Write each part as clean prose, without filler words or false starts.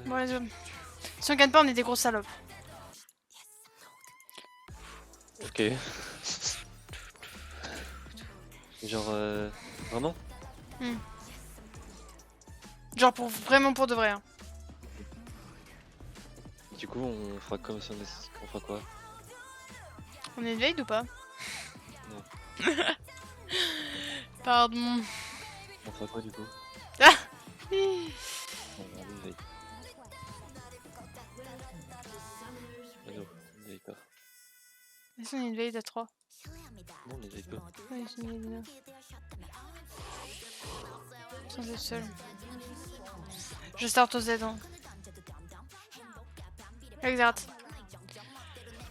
Bon, les hommes. Si on gagne pas, on est des grosses salopes. Ok. Genre, vraiment? Genre vraiment pour de vrai. Hein. Du coup, on fera comme si on fera quoi? On est invade ou pas? Non. Pardon. On fera quoi du coup? Ah On invade. Ah non, on invade pas. Est-ce qu'on est invade à 3? Non, on invade pas. Ouais, ils sont invade. Sans être seul. Je start au Z. Hein. Exert.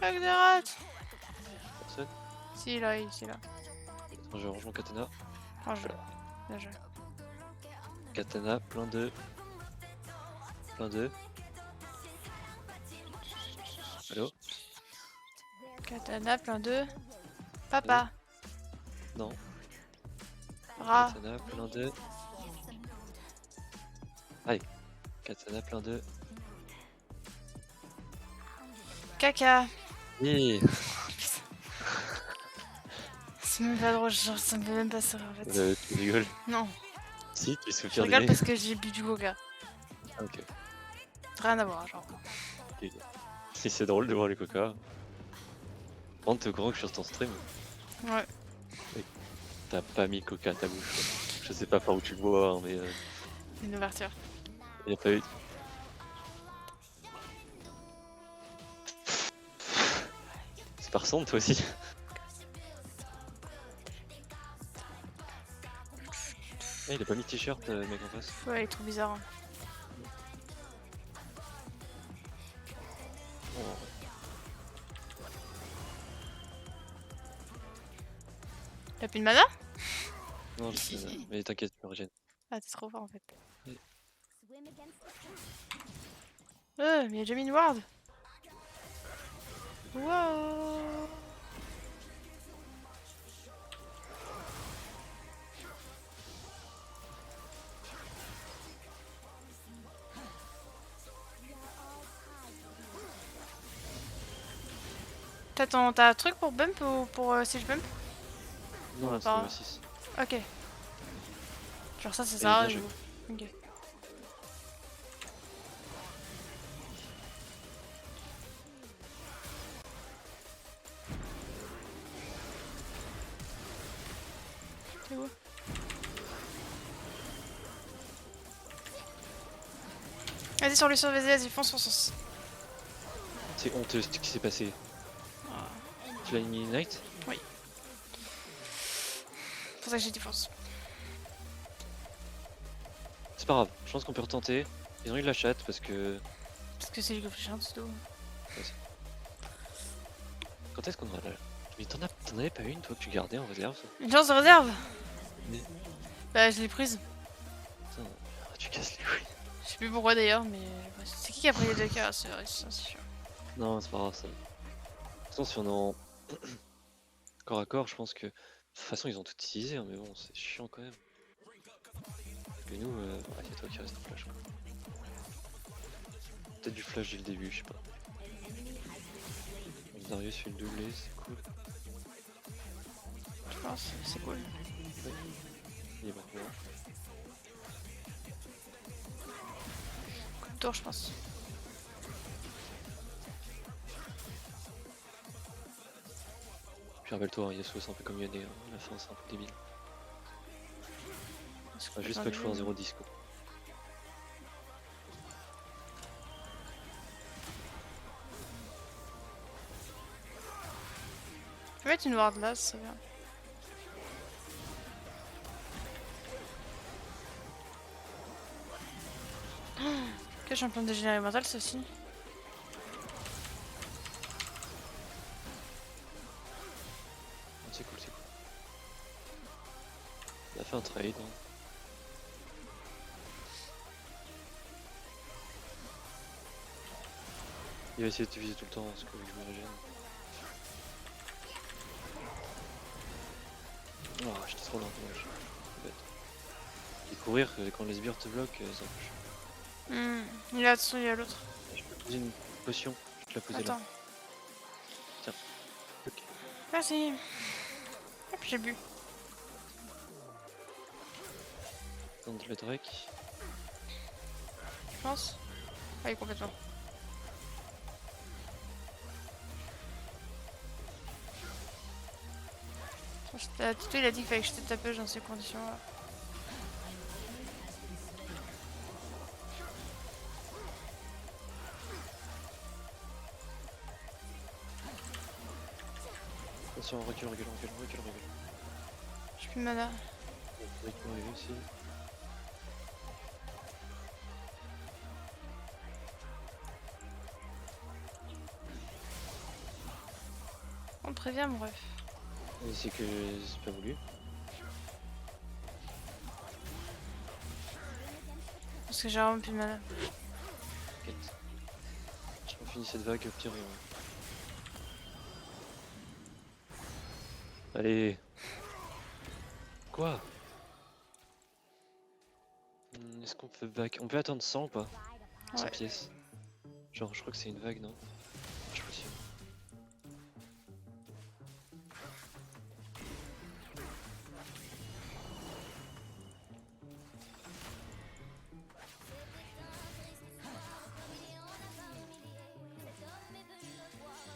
Exert. Personne? Si, là, ici, là. Attends, je range mon katana. Oh, je... Bien joué. Katana, plein de. Plein de. Allo? Katana, plein de... Papa. Non. Rat. Katana, plein de. Allez. Katana, plein de. Caca. Yeah. C'est même pas drôle, genre, ça me fait même pas sourire en fait. Tu rigoles? Non. Si, tu Je soupires rigole des parce que j'ai bu du coca. Ah, ok. Rien à voir, genre. Ok. Si c'est drôle de voir les coca. Rends te courant que je suis sur ton stream. Ouais. T'as pas mis coca à ta bouche. Quoi. Je sais pas par où tu le bois, hein, mais Une ouverture. y a pas eu. C'est par son toi aussi. Eh, il a pas mis de t-shirt, le mec en face. Ouais, il est trop bizarre. Hein. Oh. T'as plus de mana? Non, je sais, mais t'inquiète, je me régène. Ah, t'es trop fort en fait. Oui. Mais il y a déjà mis une ward. Wow. T'as un truc pour bump ou pour siege bump? Non, là, c'est Pas. niveau 6. Ok. Genre ça, c'est Et ça. bien joué. Ok. C'est où? Vas-y, sur lui, vas-y, fonce, fonce, fonce. C'est honteux ce qui s'est passé. Ah. Tu l'as mis Knight? Oui. C'est pour ça que j'ai dit fonce. C'est pas grave, je pense qu'on peut retenter. Ils ont eu de la chatte parce que. Parce que c'est League of Legends, c'est tout. Quand est-ce qu'on aura la. Mais t'en avais pas une toi que tu gardais en réserve ça? Une chance de réserve? Mais. Bah, je l'ai prise. Putain, tu casses les couilles. Je sais plus pourquoi d'ailleurs, mais. C'est qui a pris les deux cas? C'est sûr. Non, c'est pas grave ça. De toute façon, si on est en. Corps à corps, je pense que. De toute façon, ils ont tout utilisé, hein, mais bon, c'est chiant quand même. Mais nous, ouais, c'est toi qui reste en flash. Peut-être du flash dès le début, je sais pas. Darius fait le doublé, c'est cool. Je pense, c'est cool. Ouais. Il est maintenant. Coup de tour, je pense. Puis rappelle-toi, Yasuo c'est un peu comme Yone, hein. À la fin c'est un peu débile. Enfin, juste pas que je sois en 0-10 quoi. Je peux mettre une ward là, ça va. Que champion de dégénéré mental, ça aussi. C'est cool, c'est cool. On a fait un trade. Hein. Il va essayer de te viser tout le temps parce que je me régène. Oh, j'étais trop lent, dommage. C'est bête. Et courir quand les sbires te bloquent, ça marche. Il est là-dessous, il y a l'autre. Je peux te poser une potion. Je vais te la poser Attends. là. Tiens. Ok. Merci. Hop, j'ai bu. Tente le Drake. Je pense. Ah oui, complètement. Tito il a dit qu'il fallait que je te tape dans ces conditions là. Attention, recule. J'ai plus de mana. Drake peut arriver aussi. On te prévient mon ref. Et c'est que c'est pas voulu. Parce que j'ai vraiment plus de mana. T'inquiète. Je finis cette vague, au pire. Allez. Quoi? Est-ce qu'on peut back? On peut attendre 100 ou pas? 100 Ouais. pièces. Genre, je crois que c'est une vague, non? Je suis pas sûr.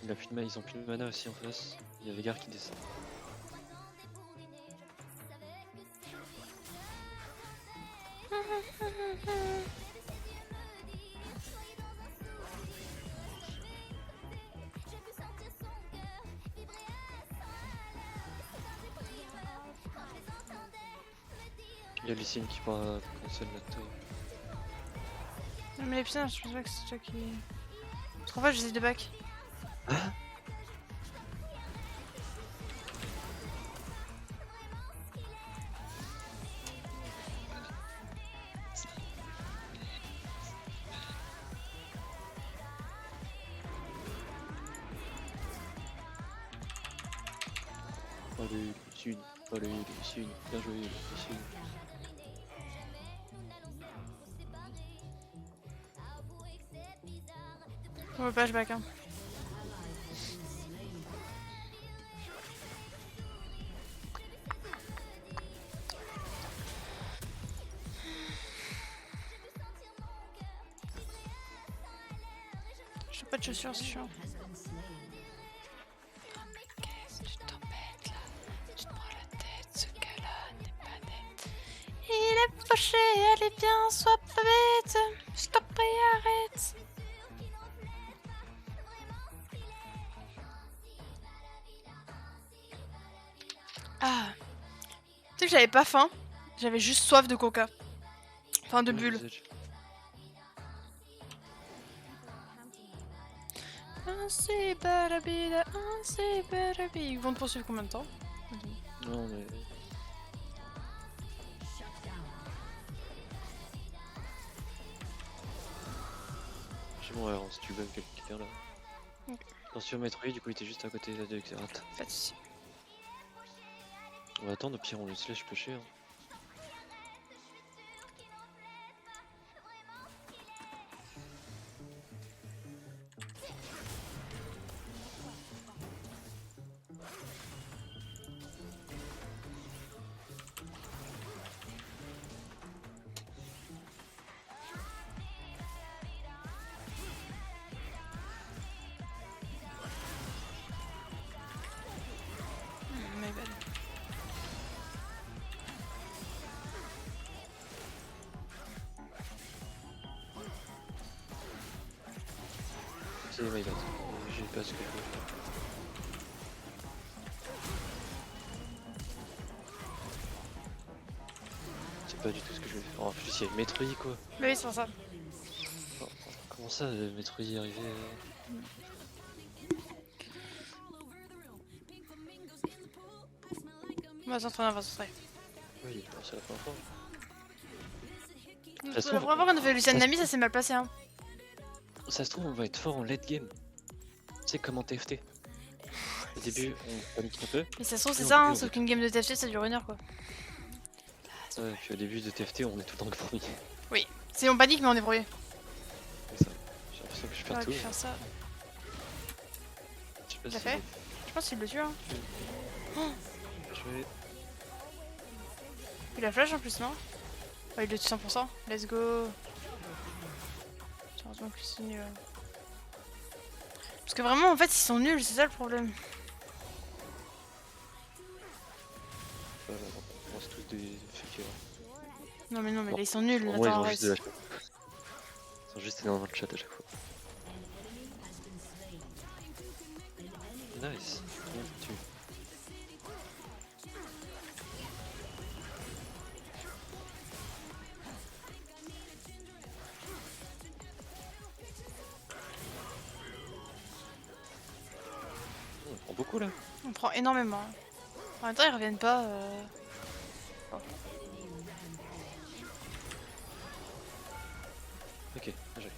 Il a plus de mana, ils ont plus de mana aussi en face. Il y a Veigar qui descend. Il y a Lucine qui pourra cancel notre tour. Non mais les putain, je pense pas que c'est toi qui... Parce qu'en fait j'essaie de back. Allez, Lucine. Allez, Lucine. Bien joué, Lucine. On veut pas, je back hein. J'ai pas de chaussures, c'est chiant. Qu'est-ce que tu t'embêtes là? Tu te prends la tête, ce gars-là n'est pas net. Il est fauché, allez bien, sois pas bête. Je t'en prie, arrête. Ah. Tu sais que j'avais pas faim, j'avais juste soif de coca. Enfin de bulles. C'est barabida, c'est barabida. Ils vont te poursuivre combien de temps? Non mais... J'ai mon R, si tu veux quelqu'un là. Ok. Attention Metroid, du coup il était juste à côté de Xerath. Pas de soucis. On va attendre, au pire on le slash pêcher. Hein. Mais belle. C'est my bad. J'ai pas ce que je veux faire. C'est pas du tout ce que je veux faire. En plus il y a Metroid quoi. Mais oui, c'est pour ça. Oh, comment ça Metroid est arrivé On va s'entraîner, on va s'entraîner. Oui, c'est la première fois. La se trouve, première fois qu'on a fait Luciane Nami, ça s'est mal passé hein. Ça se trouve on va être fort en late game. Tu sais comme en TFT. Au début on panique un peu. Mais ça se trouve c'est Non, ça, plus, hein, on sauf va- qu'une game de TFT ça dure 1 heure quoi. Ouais, puis au début de TFT on est tout le temps que premier. C'est on panique mais on est premier. faire J'aurais tout. pu faire ça. Je sais pas Il l'a si fait. Je pense qu'il le tue. Hein. je vais. Il a flash en plus, non? Ouais, il le tue 100%. Let's go. Heureusement que c'est nul. Parce que vraiment, en fait, ils sont nuls, c'est ça le problème. On reste tous des fakers. Non, mais Bon. là, ils sont nuls. Pour moi, ils Attends, ont arrête. juste de la chance. Ils sont juste énormément de chat à chaque fois. Nice. Bien foutu. On prend beaucoup là. On prend énormément. En même temps, ils reviennent pas. Ok, bien joué.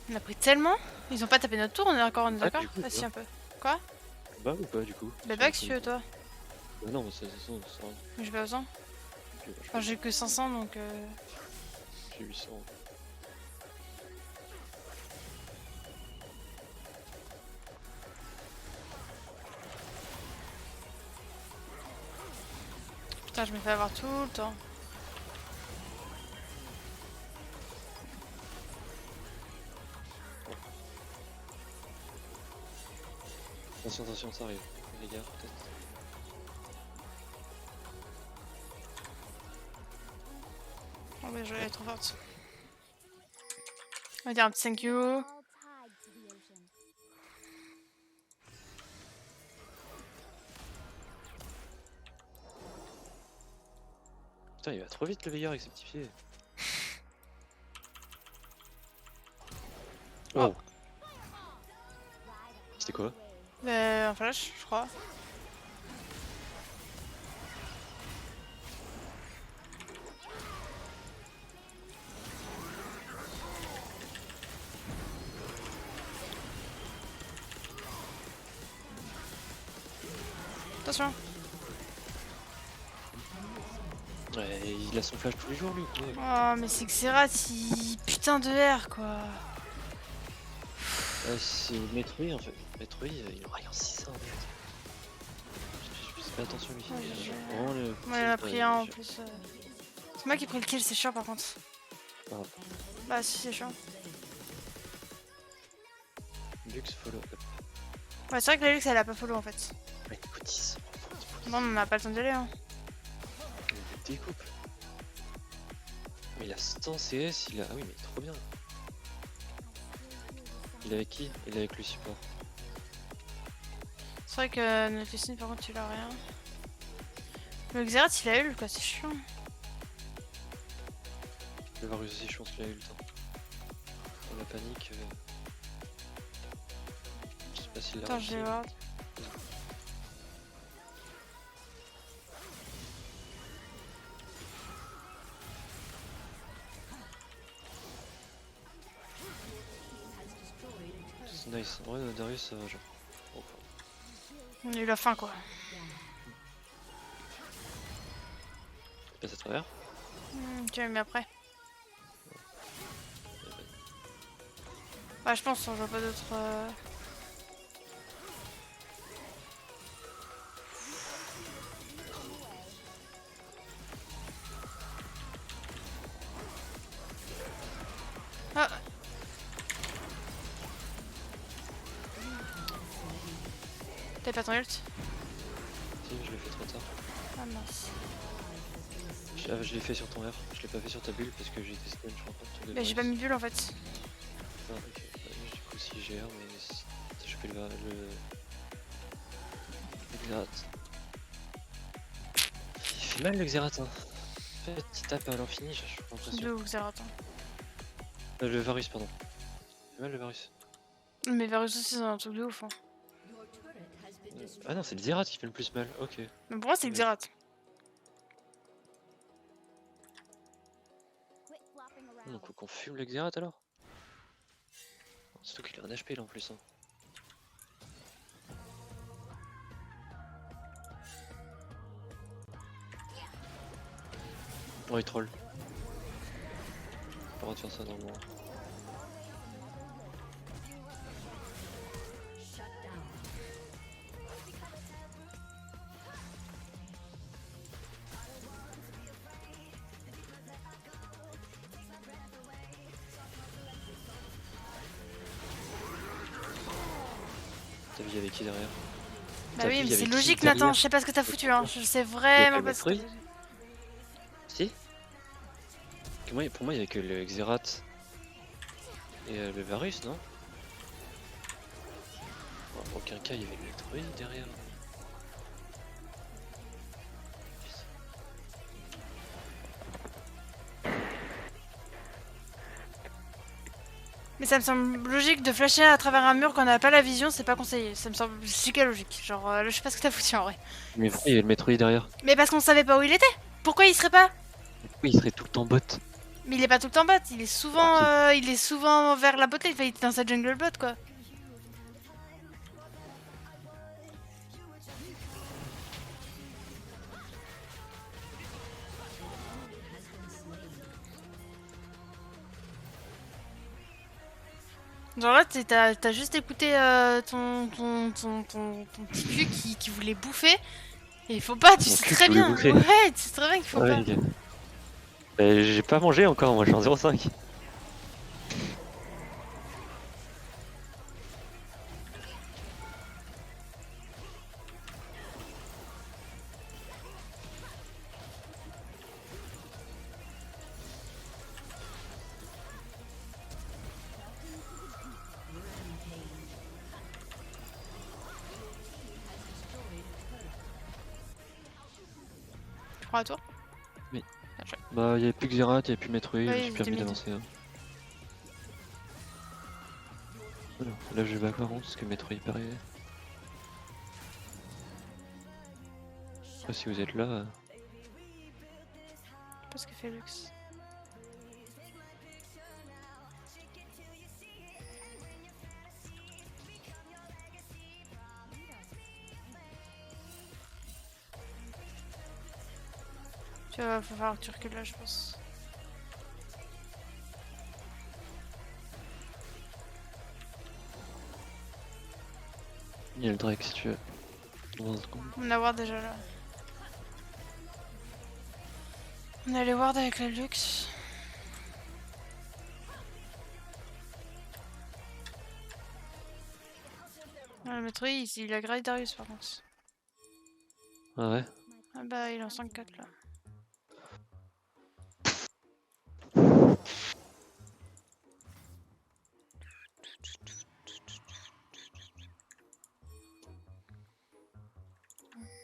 On a pris tellement. Ils ont pas tapé notre tour, on est d'accord, du coup, Ah si, quoi. un peu. Quoi? Bah ou pas du coup? Bah back si tu veux, toi. Bah non, mais c'est ça. Mais j'ai pas besoin. Enfin, j'ai que 500 donc. J'ai 800. Putain, je me fais avoir tout le temps. Attention, ça arrive. Les gars, peut-être. Oh, mais je vais aller trop forte. On va dire un petit 5 you. Putain, il va trop vite le veilleur avec ses petits pieds. Oh. C'était quoi? Un flash, je crois. Attention. Ouais, il a son flash tous les jours lui quoi. Oh, mais c'est Xerath, il... Putain de R, quoi. C'est Metroid en fait. Metroid, il aura rien 600 en fait. Je fais pas attention lui. Vraiment le. Moi, il en a pris un en plus. C'est moi qui ai pris le kill, c'est chiant par contre. Ah, Bah, si, c'est chiant. Lux follow up. Ouais, c'est vrai que la Lux elle a pas follow en fait. Ouais, il coûte 10. Bon, on a pas le temps d'y aller. Hein. Il me découpe. Mais il a 100 CS, il a. Ah oui, mais il est trop bien. Il est avec qui? Il est avec le support. C'est vrai que notre Lucigne par contre, il a rien. Le Xerath il a eu quoi, c'est chiant. Le Varus aussi, je pense qu'il a eu le temps. On a panique. Je sais pas s'il l'a Attends, je vais voir. C'est nice. En vrai, Darius, ça va genre. On a eu la fin quoi. Il passe à travers. Tu m'as mis après. Bah, je pense, on voit pas d'autres. Ah! T'avais pas ton ult? Si, je l'ai fait trop tard. Ah mince. Je l'ai fait sur ton R, je l'ai pas fait sur ta bulle parce que j'ai testé une fois. Bah, j'ai pas mis bulle en fait. Ah, ok. Du coup, si j'ai R, mais si je fais le Xerath. Il fait mal le Xerath, hein. En fait, il tape à l'infini, j'ai l'impression. Deux ou Xerath. Le Varus, pardon. Il fait mal le Varus. Mais Varus aussi, c'est un truc de ouf. Hein. Ah non, c'est le Xerath qui fait le plus mal, ok. Mais pour moi, c'est Xerath. Donc faut qu'on fume le Xerath alors? Surtout qu'il a un HP là en plus. Hein. Oh il troll. Pas le droit de faire ça normalement. vu il y avait qui derrière? Bah T'as oui, vu, mais il y c'est avait qui logique, derrière? Nathan. Je sais pas ce que t'as foutu, hein. Je sais Il y a vraiment pas pas le ce que t'as Metroid? foutu. Si? Pour moi, il y avait que le Xerath et le Varus, non? En aucun cas, il y avait le Metroid derrière. Mais ça me semble logique de flasher à travers un mur quand on n'a pas la vision, c'est pas conseillé. Ça me semble giga logique. Genre, je sais pas ce que t'as foutu en vrai. Mais pourquoi il y avait le Metroid derrière? Mais parce qu'on savait pas où il était. Pourquoi il serait pas? Pourquoi il serait tout le temps bot? Mais il est pas tout le temps bot, Ah, si. il est souvent vers la bot lane, enfin, il était dans sa jungle bot quoi. Genre là, t'as juste écouté ton petit cul qui voulait bouffer. Et il faut pas, tu Mon sais cul très qui voulait bien. bouffer. Ouais, tu sais très bien qu'il faut Ah pas. ouais, ok. Bah, j'ai pas mangé encore, moi je suis en 0,5. Tu crois à toi? Oui. Bien joué. Bah, il y avait plus que Xerath, il y avait plus Metroid, Oui, je me suis ils permis étaient mid. d'avancer. Hein. Voilà. Là, je vais back par contre, parce que Metroid peut arriver. Je sais pas si vous êtes là. Je sais pas ce que fait Lux. Tu vas falloir que tu recules là, je pense. Il y a le Drake si tu veux. Dans 20 secondes. On a ward déjà là. On est allé ward avec la Lux. Ah, le Metroid, il a grave Darius par contre. Ah ouais? Ah bah, il est en 5-4 là.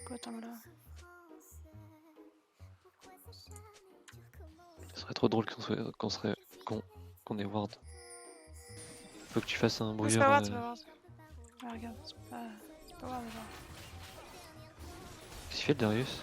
Quoi, attends là? Ce serait trop drôle qu'on ait Ward. Faut que tu fasses un Non, c'est brouilleur. pas ward, c'est pas ward. Ah, regarde, c'est pas ward déjà. Qu'est-ce qu'il fait le Darius?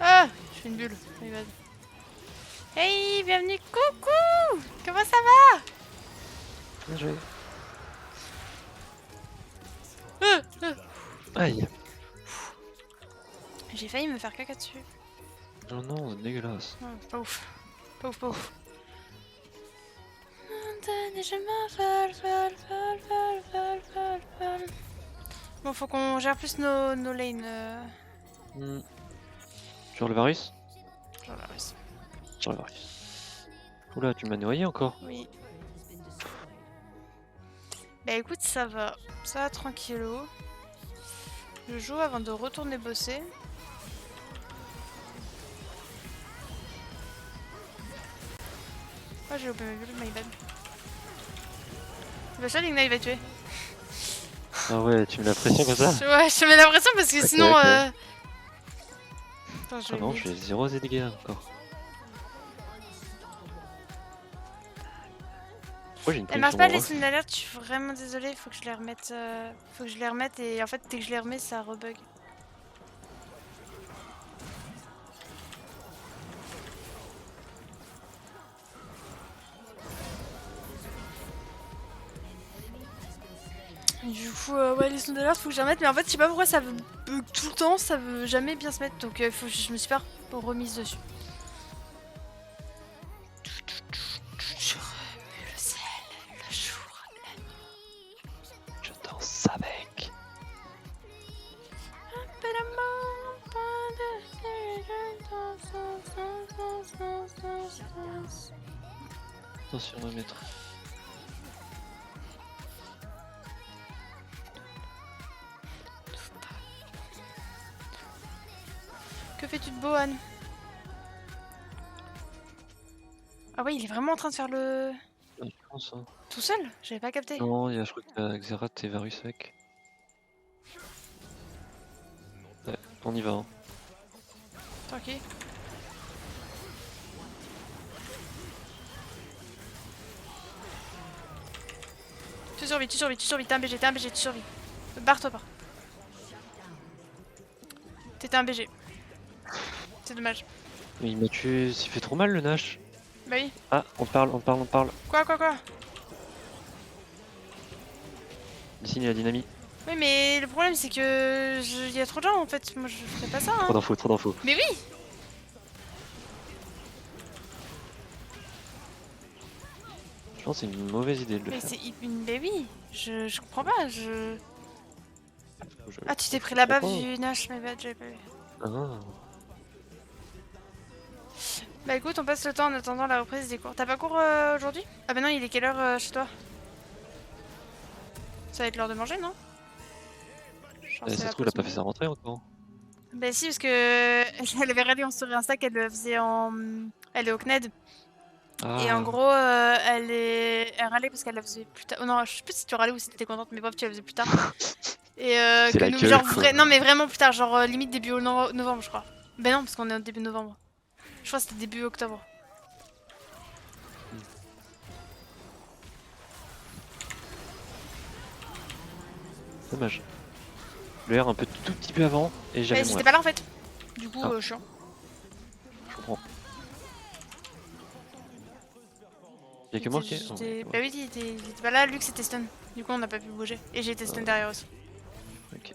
Ah, je fais une bulle. Il va. Hey, bienvenue, coucou! Comment ça va? Bien joué. Euh. Aïe! J'ai failli me faire caca dessus. Non, non, dégueulasse. Non, pas ouf. Pas ouf, pas ouf. Montagne, je m'envole, vol. Bon, faut qu'on gère plus nos lanes. Sur le Varus? Genre la reste. Sur le Varus. Oula, tu m'as noyé encore? Oui. Bah écoute, ça va. Ça va tranquillo. Je joue avant de retourner bosser. Ah, j'ai loupé ma bulle, my bad. C'est pas ça, Ligna, il va tuer. Ah ouais, tu me l'as pression comme ça? Ouais, je te mets la pression parce que Ok, sinon. ok. Attends, je Ah vais non, vite. j'ai 0 dégâts encore. Pourquoi j'ai une Elle prime marche sur pas mon les ref? signes d'alerte, je suis vraiment désolée, faut que je les remette. Faut que je les remette et en fait dès que je les remets ça rebug. Du coup ouais les signes d'alerte faut que je les remette mais en fait je sais pas pourquoi ça bug tout le temps, ça veut jamais bien se mettre donc je me suis pas remise dessus. Je remue le ciel, le jour, la nuit. Je danse avec. Attention à mettre. Que fais-tu de beau, Anne? Ah ouais, il est vraiment en train de faire le... Ah, je pense, hein. Tout seul? J'avais pas capté. Non, je crois que t'as Xerath et Varus avec. Ouais, on y va. Hein. Tranquille. Tu survis, t'es un BG, tu survis. Barre-toi pas. T'étais un BG. C'est dommage. Mais il m'a tué, s'il fait trop mal le Nash. Bah oui. Ah, on parle. Quoi? Ici, il y a Dynami. Oui, mais le problème c'est que... Il y a trop de gens en fait. Moi je ferais pas ça. Hein. Trop d'infos. Mais oui. Je pense que c'est une mauvaise idée de le Mais faire. Mais oui. Je comprends pas. Je- Ah, tu t'es pris la baffe comprends. du Nash, mais bad, j'avais pas vu. Ah. Bah écoute, on passe le temps en attendant la reprise des cours. T'as pas cours aujourd'hui? Ah bah non, il est quelle heure chez toi? Ça va être l'heure de manger, non? Genre, c'est Ça la se trouve, il a pause pas fait midi. sa rentrée encore. Bah si, parce que elle avait regardé en story Insta qu'elle le faisait en... Elle est au CNED. Et en Ah. gros, elle râlait parce qu'elle la faisait plus tard. Oh non, je sais plus si tu râlais ou si t'étais contente, mais bref, tu la faisais plus tard. Et C'est que la nous, gueule, genre, quoi. non mais vraiment plus tard, genre limite début novembre, je crois. Ben non, parce qu'on est au début novembre. Je crois que c'était début octobre. Dommage. Le R un peu tout petit peu avant et j'avais Mais mon j'étais R. pas là en fait. Du coup, Ah. chiant. Je comprends. Y'a que moi qui est. Oh, ouais, Bah oui, il était pas là, Lux était stun. Du coup, on n'a pas pu bouger. Et j'ai été stun derrière aussi. ok.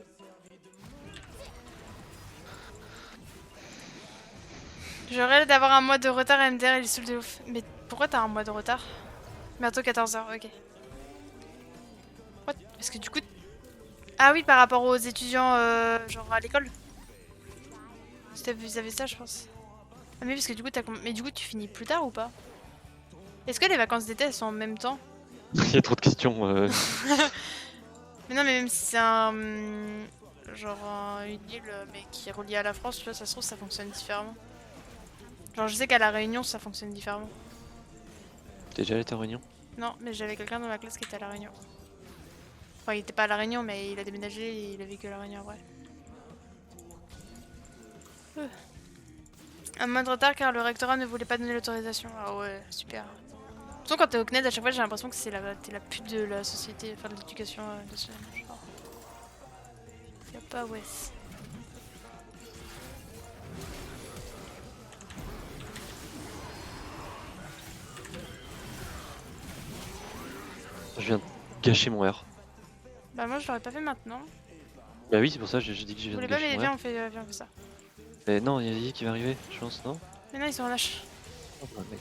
Je rêve d'avoir un mois de retard MDR, il est saoul de ouf. Mais pourquoi t'as un mois de retard? Bientôt 14h, ok. What? Parce que du coup... Ah oui, par rapport aux étudiants, genre à l'école. Vous avez ça, je pense. Ah mais parce que du coup, mais du coup, tu finis plus tard ou pas? Est-ce que les vacances d'été, elles sont en même temps? Il y a trop de questions. Mais non, mais même si c'est un... genre une île, mais qui est reliée à la France, tu vois, ça se trouve, ça fonctionne différemment. Genre, je sais qu'à La Réunion, ça fonctionne différemment. T'es déjà allé à Réunion? Non, mais j'avais quelqu'un dans ma classe qui était à La Réunion. Enfin, il était pas à La Réunion, mais il a déménagé et il a vécu à La Réunion après. Un mois de retard car le rectorat ne voulait pas donner l'autorisation. Ah ouais, super. De toute façon, quand t'es au CNED, à chaque fois, j'ai l'impression que t'es la pute de la société, enfin de l'éducation nationale. Genre. Y'a pas ouais. Je viens de gâcher mon R. Bah moi, je l'aurais pas fait maintenant. Bah oui, c'est pour ça que j'ai dit que je Vous viens de voulez pas, gâcher mais mon viens, R. on fait ça. Mais non, il y a Lily qui va arriver, je pense, non? Mais non, ils sont en lâche. Oh, mec.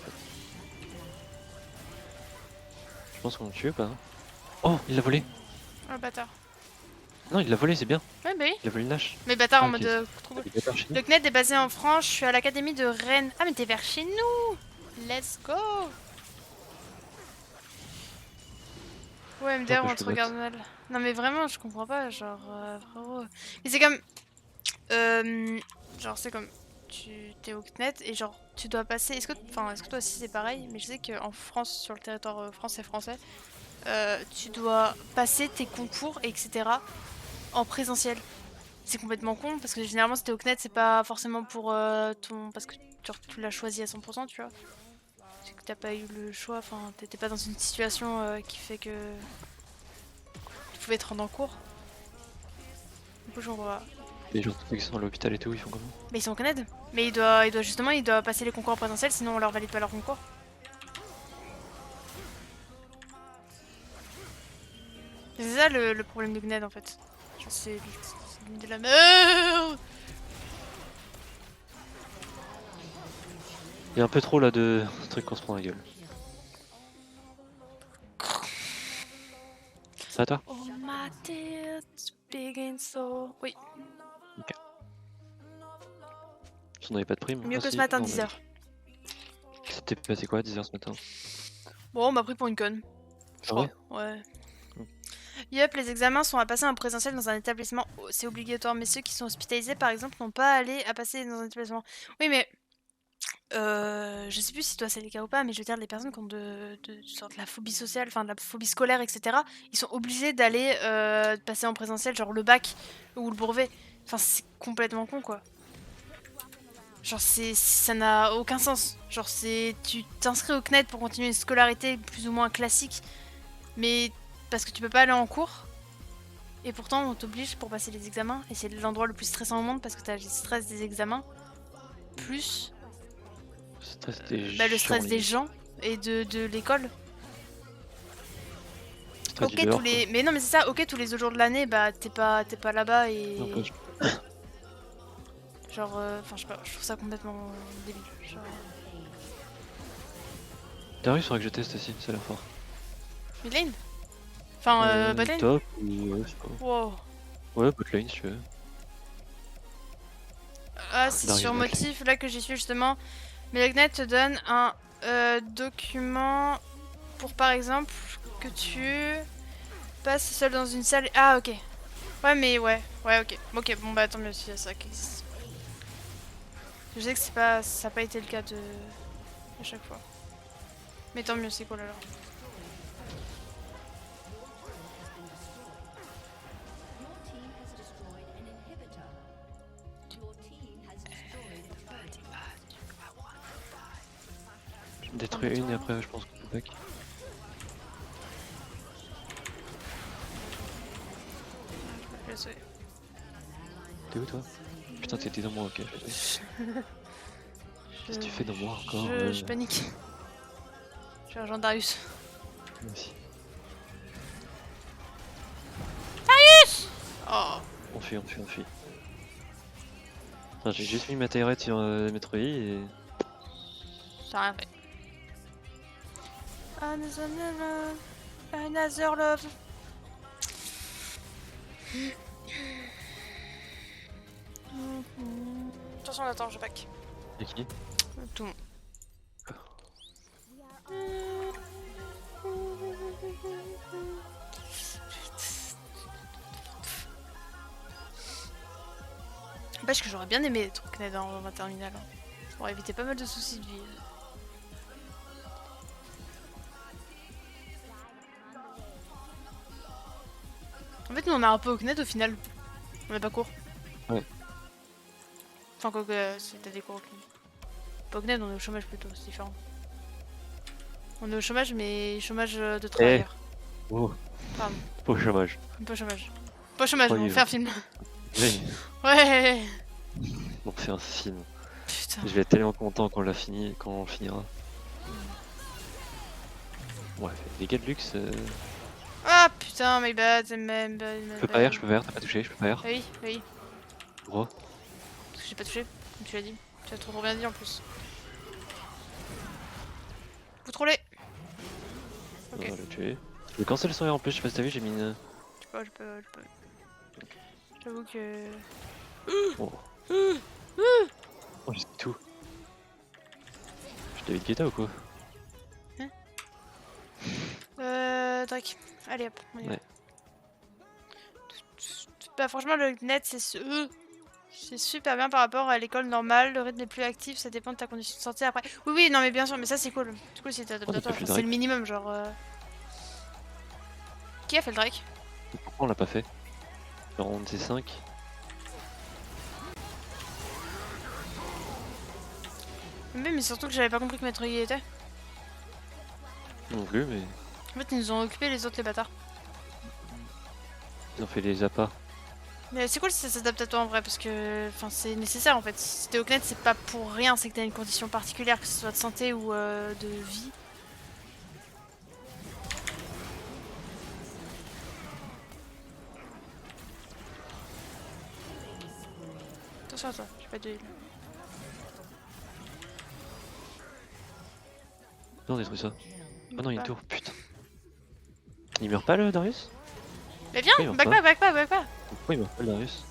Je pense qu'on le tue ou pas? Oh, il l'a volé! Oh, bâtard. Non, il l'a volé, c'est bien. Ouais, bah oui. Il a volé le Nash. Mais bâtard Ah, en ok. mode trop cool. Il est pas chez nous. Le CNED est basé en France, je suis à l'académie de Rennes. Ah, mais t'es vers chez nous! Let's go! Ouais, Attends MDR, que on je te le regarde mal. Non, mais vraiment, je comprends pas, genre, frérot. Mais c'est comme. Genre, c'est comme. Tu t'es au CNED et genre, tu dois passer. Est-ce que toi aussi c'est pareil? Mais je sais qu'en France, sur le territoire français, tu dois passer tes concours, etc. en présentiel. C'est complètement con parce que généralement, si t'es au CNED, c'est pas forcément pour ton. Parce que tu l'as choisi à 100%, tu vois. C'est que t'as pas eu le choix, enfin, t'étais pas dans une situation qui fait que tu pouvais te rendre en cours. Du coup, je vois. Les gens qui sont à l'hôpital et tout, ils font comment? Mais ils sont au CNED. Mais il doit passer les concours en présentiel, sinon on leur valide pas leur concours. C'est ça le problème du CNED en fait. Genre, c'est de la merde. Il y a un peu trop là de trucs qu'on se prend la gueule. Ça à toi? Oh my tits begin so. Oui, Ok. On n'avait pas de prime. mieux Ah, que si. ce matin, Non, 10h. C'était passé quoi à 10h ce matin? Bon, on m'a pris pour une conne. Je Ah crois. ouais? Ouais. Mm. Yep, les examens sont à passer en présentiel dans un établissement. C'est obligatoire, mais ceux qui sont hospitalisés, par exemple, n'ont pas à aller à passer dans un établissement. Oui, mais je sais plus si toi c'est le cas ou pas, mais je veux dire, les personnes qui ont genre de la phobie sociale, enfin de la phobie scolaire, etc., ils sont obligés d'aller passer en présentiel, genre le bac ou le brevet. Enfin, c'est complètement con, quoi. Genre, ça n'a aucun sens. Genre, tu t'inscris au CNED pour continuer une scolarité plus ou moins classique, mais parce que tu peux pas aller en cours. Et pourtant, on t'oblige pour passer les examens, et c'est l'endroit le plus stressant au monde parce que t'as le stress des examens, plus Stress des le gens, stress des limite. gens et de l'école. Stress du Ok, tous dehors, quoi. les. Mais non, mais c'est ça, ok, tous les autres jours de l'année, bah t'es pas là-bas Non, et. pas- Genre. Enfin, je sais pas, je trouve ça complètement débile. Genre. Darius, faudrait que je teste aussi, ça a l'air fort. Mid lane. Enfin, bot lane. Top ou ouais, je sais pas. Wow. Ouais, botlane si tu veux. Ah, c'est Darius sur botlane. motif, là que j'y suis justement. Melagnet te donne un document pour par exemple que tu passes seul dans une salle. Ah, ok. Ouais, mais ouais, ok. Ok, bon bah tant mieux si y a ça qui existe. Je sais que c'est pas, ça n'a pas été le cas à chaque fois. Mais tant mieux, c'est cool alors. Je vais détruire une et après je pense qu'on peut back. Désolé. T'es où toi? Putain t'étais dans moi, ok. Qu'est-ce que tu fais dans moi encore? Je panique. Je rejoins Darius. Moi aussi. Oh. On fuit, on fuit, on fuit. Enfin, j'ai juste mis ma taillette sur Metroid et... Ça a rien fait. Another love. Another love. Attention, attends, je back. Y'a qui? Tout le monde. Parce que j'aurais bien aimé être Kned dans ma terminale. Ça aurait évité pas mal de soucis de vie. En fait, nous on a un peu au CNED au final. On a pas cours. Ouais. Enfin, quoi que t'as des cours au CNED. Pas au CNED, on est au chômage plutôt, c'est différent. On est au chômage, mais chômage de travailleurs. Oh, Pardon, pas au chômage. pas chômage. Pas chômage, on Croyez-le. fait un film. Oui, Ouais. on fait un film. Putain. Je vais être tellement content quand on l'a fini, quand on finira. Ouais, les gars de luxe... Ah putain, my bad, my bad. Je peux pas air, je peux pas air, t'as pas touché, je peux pas air. Oui, oui. Gros. Parce que j'ai pas touché, comme tu l'as dit. Tu as trop bien dit en plus. Vous trollez. Ok. On va le tuer. Le cancel son air en plus, je sais pas si t'as vu, j'ai mis une... Je peux. J'avoue que. Oh. Oh, j'ai tout. Je suis David Guetta ou quoi? Drake. Allez hop, on y va. Ouais. Bah franchement le net c'est super bien par rapport à l'école normale, le rythme est plus actif, ça dépend de ta condition de santé après. Oui non mais bien sûr, mais ça c'est cool. C'est cool si t'es On a pas adaptateur, fait le c'est le Drake. minimum genre. Qui a fait le Drake? Pourquoi on l'a pas fait? Genre on était 5. Mais surtout que j'avais pas compris que Maître y était. Non plus, mais En fait ils nous ont occupé les autres les bâtards. ils ont fait les appâts. Mais c'est cool si ça s'adapte à toi en vrai parce que c'est nécessaire en fait. Si t'es au CNED c'est pas pour rien, c'est que t'as une condition particulière, que ce soit de santé ou de vie. Attention à toi, j'ai pas de heal. Non, on détruit ça. Oh non, il y a une tour, putain. Il meurt pas le Darius? Mais viens, Pourquoi il meurt back pas. Pourquoi il meurt pas le Darius?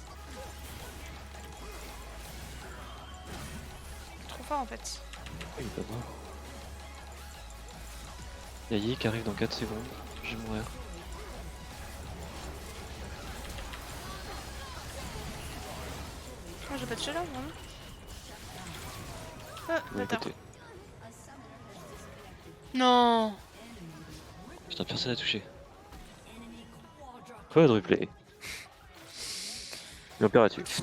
Trop fort en fait. Pourquoi il est pas mort? Y'a Yi qui arrive dans 4 secondes. Je vais mourir. Oh, j'ai pas de chaleur, vraiment. Ah, De mon bâtard. côté. Non. Putain, personne n'a touché. Quadruplé. L'opératif.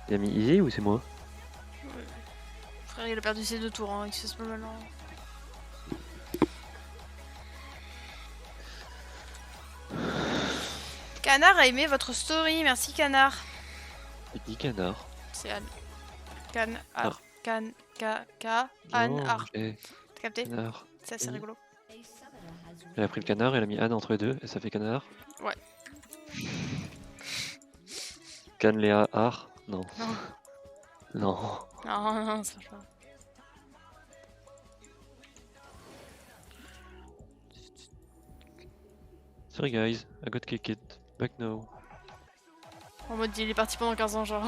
Il a mis easy ou c'est moi? Frère, il a perdu ses 2 tours, hein, il se passe pas mal. Hein. Canard a aimé votre story, merci Canard. Il dit canard. C'est Anne. Can, Ah. Ar, Can, Ka, Anne, Oh, Ar. ok. T'as capté? Canard. C'est assez rigolo. Elle a pris le canard, elle a mis Anne entre les deux et ça fait canard. Ouais. Can Léa Ar. Non. Non. Non. Non, non, ça change pas. Sorry guys, I got kicked. Back now. En mode, il est parti pendant 15 ans, genre.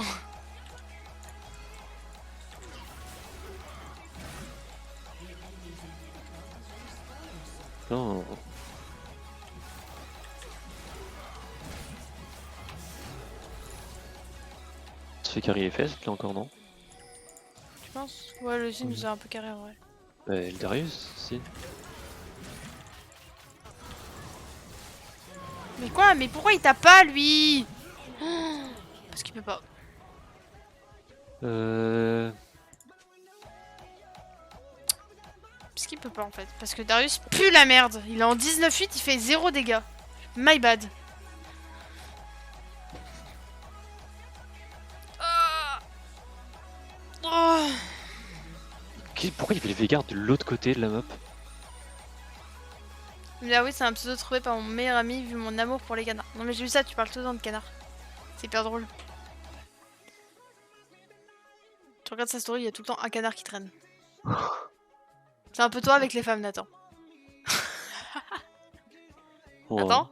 Non. Ça fait carry FS là encore non? Tu penses? Ouais, le Zin nous a un peu carré en vrai. Le Darius, si. Mais quoi? Mais pourquoi il tape pas lui? Parce qu'il peut pas. Parce qu'il peut pas en fait. Parce que Darius pue la merde. Il est en 19-8, il fait 0 dégâts. My bad. Oh. Pourquoi il fait les Veigarde de l'autre côté de la map? Mais ah oui, c'est un pseudo trouvé par mon meilleur ami vu mon amour pour les canards. Non mais j'ai vu ça, tu parles tout le temps de canards. C'est hyper drôle. Tu regardes sa story, il y a tout le temps un canard qui traîne. C'est un peu toi avec les femmes, Nathan. Oh. Attends.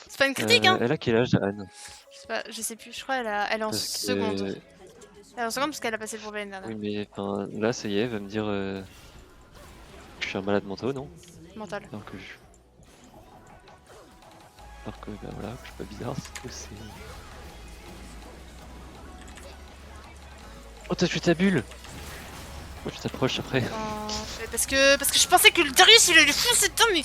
C'est pas une critique, hein. Elle a quel âge, Anne? Je sais plus, je crois elle est en seconde. Elle est en seconde parce qu'elle a passé le brevet l'année dernière. Oui, mais enfin, là, ça y est, elle va me dire que je suis un malade mental, non? Mental. Alors que je. Alors que, bah voilà, je suis pas bizarre, c'est. Oh, t'as tué ta bulle! Oh, tu t'approches après. Mais parce que je pensais que le Darius il allait foncer dedans, mais.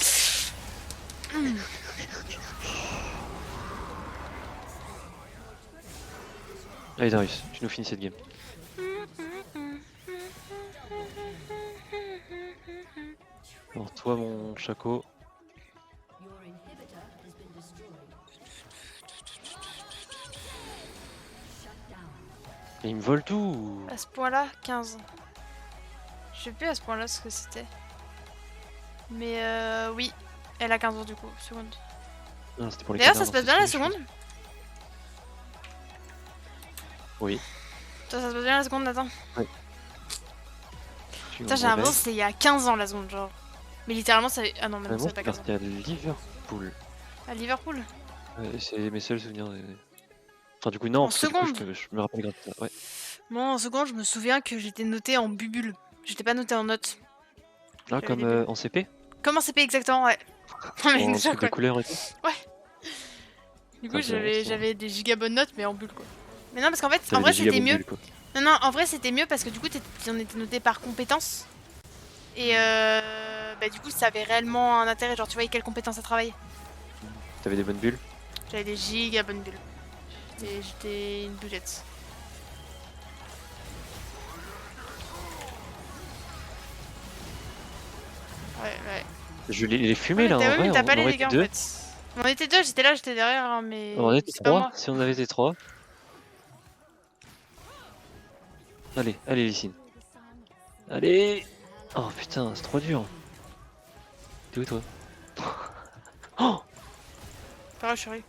Allez, Darius, tu nous finis cette game. Alors, toi, mon Chaco. Et il me vole tout! À ce point-là, 15. Je sais plus à ce point-là ce que c'était. Mais oui, elle a 15 ans du coup, seconde. Non, c'était pour les D'ailleurs, ça canards, se passe dans bien la cette game, seconde? Oui. Toi, ça se passe bien la seconde, Nathan? Putain, j'ai l'impression l'impression que c'était il y a 15 ans la seconde, genre. Mais littéralement, ça. Ah non, mais non, moi, ça fait pas 15 ans. c'était à Liverpool. À Liverpool? C'est mes seuls souvenirs. Enfin, du coup, non, En parce que du coup, seconde? je me rappelle grave de ça. Ouais. Moi, en seconde, je me souviens que j'étais notée en bubule. J'étais pas notée en notes. Là, J'avais comme des bulles. en CP? Comment CP exactement, ouais. Non, mais En déjà, truc de quoi. couleur et tout? Du coup, Ça, c'est vraiment j'avais des giga bonnes notes, mais en bulle, quoi. Mais non, parce qu'en fait, en T'avais vrai, des c'était giga mieux. bulles, quoi. Non, non, en vrai, c'était mieux parce que du coup, on était noté par compétence. Et bah, du coup, ça avait réellement un intérêt. Genre, tu voyais quelles compétences à travailler. T'avais des bonnes bulles? J'avais des giga bonnes bulles. J'étais une bullette. Ouais, ouais. Je les fumais Ouais, là, t'as en ouais, vrai, mais t'as on pas les aurait dégâts été en deux. fait. On était deux, j'étais là, j'étais derrière, hein, mais. On était c'est pas trois, moi. si on avait été trois. Allez, allez, Lysine. Allez! Oh putain, c'est trop dur. T'es où toi? Oh! Pareil, chérie.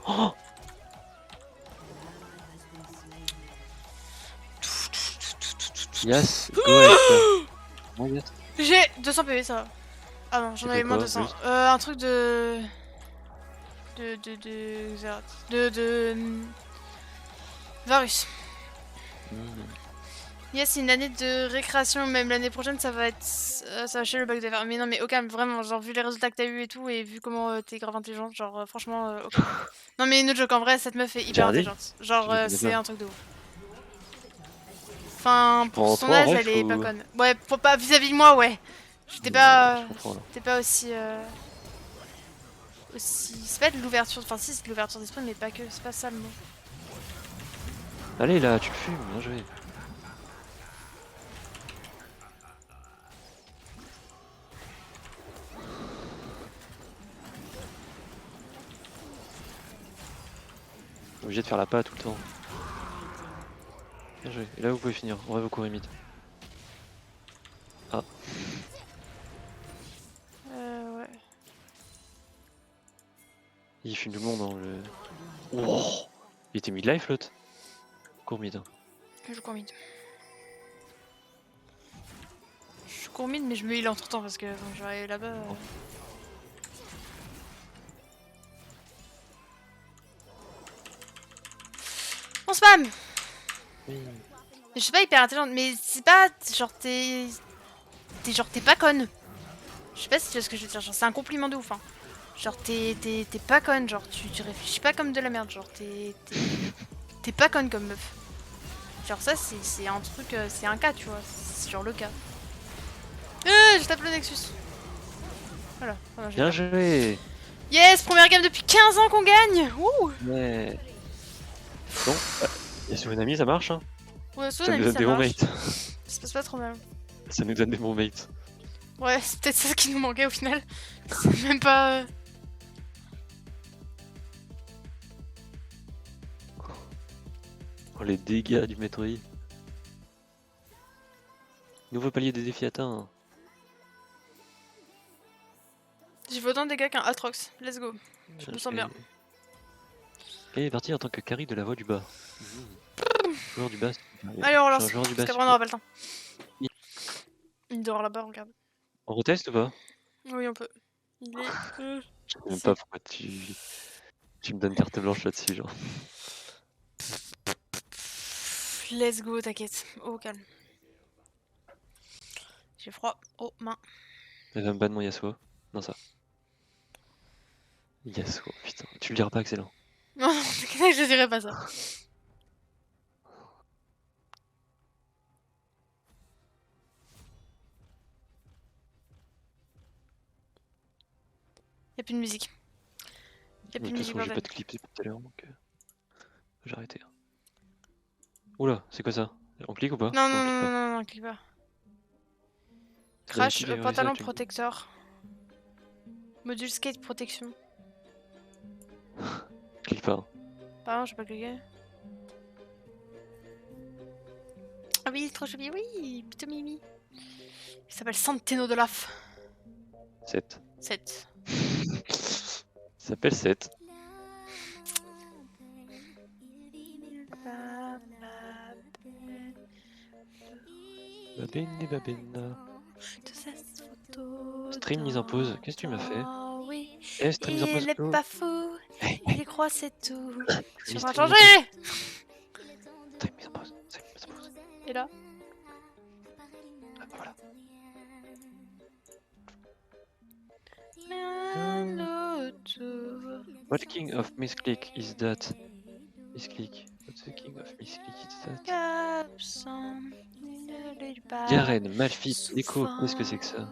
Oh! Yes, go avec ça. Bon, yes. J'ai 200 PV, ça va. Ah non, j'en Tu avais fais moins quoi, de 200. juste Un truc de. Varus. Mmh. Yes, une année de récréation, même l'année prochaine, ça va être. Ça va chier le bac de fer. Mais non, mais aucun, vraiment, genre, vu les résultats que t'as eu et tout, et vu comment t'es grave intelligente, genre, franchement, aucun. Non, mais no joke, en vrai, cette meuf est hyper Regardez, intelligente. Genre, je le connais c'est pas. un truc de ouf. Enfin, Je pour prends son 3 en âge, ref elle est pas ou... conne. Ouais, faut pas vis-à-vis de moi, ouais. J'étais Ouais, pas. je comprends alors. T'es pas aussi. Aussi. C'est pas de l'ouverture. Enfin, si, c'est de l'ouverture d'esprit, mais pas que. C'est pas ça le mot. Allez là, tu le fumes, bien joué. Obligé de faire la patte tout le temps. Bien joué. Et là vous pouvez finir, on va vous courir mid. Ah. Ouais. Il fume tout le monde dans le... Oh, il était mid-life l'autre. Cours mid. Hein. Je cours mid. Je cours mid, mais je me heal entre temps parce que bon, je vais aller là-bas. On spam! Oui. Je suis pas hyper intelligente, mais c'est pas genre t'es genre t'es pas conne. Je sais pas si tu vois ce que je veux dire, genre c'est un compliment de ouf hein. Genre t'es pas conne, genre tu réfléchis pas comme de la merde, genre t'es pas conne comme meuf. Genre ça c'est un truc, c'est un cas tu vois, c'est genre le cas. Je tape le Nexus. Voilà, j'ai Bien peur. joué. Yes, première game depuis 15 ans qu'on gagne. Ouh. Ouais. Bon, Yasuo Nami ça marche hein. Ouais, Ça nous ami, donne ça des bons marche. mates. Ça se passe pas trop mal. Ça nous donne des bons mates. Ouais, c'est peut-être ça qui nous manquait au final. C'est même pas... Oh les dégâts du Metroid. Nouveau palier des défis atteints. J'ai fait autant de dégâts qu'un Atrox. Let's go. Je me sens bien. Et est parti en tant que carry de la voix du bas. Joueur du bas. Allez, on relance. Joueur du Parce bas. qu'après, on n'aura pas le temps. Il dort là-bas, regarde. On reteste ou pas? Oui, on peut. Il est... Je sais même pas pourquoi tu me donnes carte blanche là-dessus, genre. Let's go, t'inquiète. Oh, calme. J'ai froid. Oh, main. Elle va me ban mon Yasuo. Non, ça. Yasuo, putain. Tu le diras pas, excellent. Non, non, t'inquiète, je dirais pas ça. Y'a plus de musique. Y'a De plus de toute musique, façon, j'ai pas bordel. de clip depuis tout à l'heure, donc j'ai arrêté. Oula, c'est quoi ça? On clique ou pas? Non, on non, clique non, pas. non, non, clique pas. C'est Crash, d'habitude, les pantalon réalisateurs, protecteur. Module skate protection. clique pas. Hein. Pardon, j'ai pas cliqué. Ah oui, trop joli, oui, plutôt Mimi. Il s'appelle Centeno de l'AF. 7. 7. Ça s'appelle 7. Babine babina. Stream mise en pause. Qu'est-ce que tu m'as fait? Oui. Eh, stream mise en pause. Il est Oh. pas fou. Il croit c'est tout. Tu vas Stream changer. Stream mise en pause. Stream mise en pause. Et là Ah, voilà. What king of misclick is that? Misclick. What's the king of misclick is that? Garen, Malphite, Echo, qu'est-ce que c'est que ça?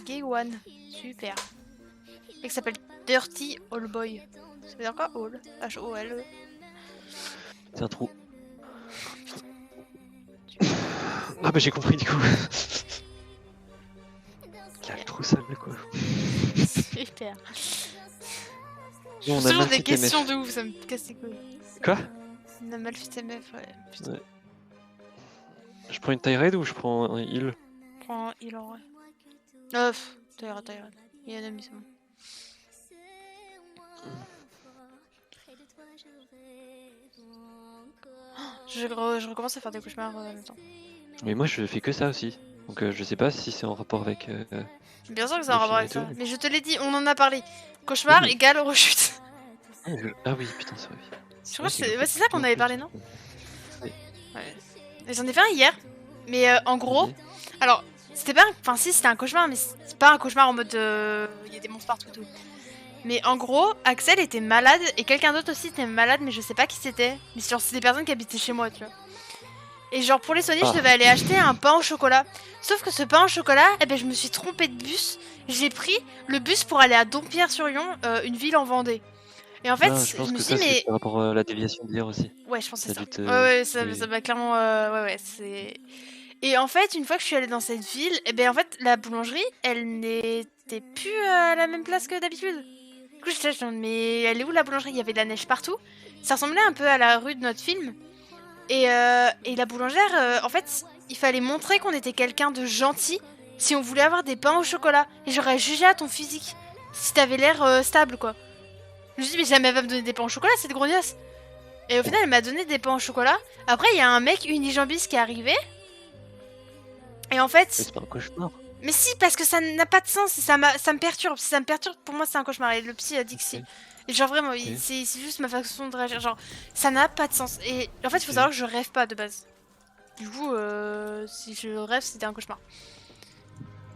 Gay One, super. Et qui s'appelle Dirty All Boy. Ça veut dire quoi All H-O-L-E. C'est un trou. Ah bah j'ai compris du coup. Il a le trou sale quoi. Super. Bon, on a toujours des Malphite questions MF. de ouf, ça me casse les couilles. Quoi? On a Malphite MF, ouais. Putain. Ouais. Je prends une Tyrade ou je prends un heal? Prends un heal en vrai. Tyrade. Il y a un ami, c'est bon. Je recommence à faire des cauchemars en même temps. Mais moi je fais que ça aussi. Donc je sais pas si c'est en rapport avec... Bien sûr que c'est le un rapport film avec et ça. tout. Mais je te l'ai dit, on en a parlé. Cauchemar Oui. égale rechute. Ah oui, putain, c'est vrai. Je crois que c'est ça qu'on avait parlé, non? Oui. Ouais. Et j'en ai fait un hier, mais en gros, Ok. alors c'était pas, enfin si c'était un cauchemar, mais c'est pas un cauchemar en mode il y a des monstres partout et tout. Mais en gros, Axel était malade et quelqu'un d'autre aussi était malade, mais je sais pas qui c'était. Mais genre c'est des personnes qui habitaient chez moi, tu vois. Et genre pour les soigner, je Ah. devais aller acheter un pain au chocolat. Sauf que ce pain au chocolat, eh ben je me suis trompée de bus. J'ai pris le bus pour aller à Dompierre-sur-Yon, une ville en Vendée. Et en fait, Ah, je je pense me que suis ça, dit, c'est mais par rapport à la déviation d'hier aussi. ouais, je pense que c'est T'as ça. dû te. Ouais, ça Oui. va clairement. Ouais, ouais, c'est. Et en fait, une fois que je suis allée dans cette ville, eh ben en fait, la boulangerie, elle n'était plus à la même place que d'habitude. Du coup, j'étais là, je me demande, mais elle est où la boulangerie? Il y avait de la neige partout. Ça ressemblait un peu à la rue de notre film. Et la boulangère, en fait, il fallait montrer qu'on était quelqu'un de gentil si on voulait avoir des pains au chocolat. Et j'aurais jugé à ton physique. Si t'avais l'air stable, quoi. Je me suis dit, mais jamais elle va me donner des pains au chocolat, cette grognasse. Et au final, elle m'a donné des pains au chocolat. Après, il y a un mec unijambiste qui est arrivé. Et en Mais fait, c'est pas un cauchemar. mais si, parce que ça n'a pas de sens. Et ça me perturbe. Si ça me perturbe, pour moi, c'est un cauchemar. Et le psy a dit que si. Ok. Et genre, vraiment, Ok. c'est juste ma façon de réagir. Genre, ça n'a pas de sens. Et en fait, il faut Ok. savoir que je rêve pas de base. Du coup, si je rêve, c'était un cauchemar.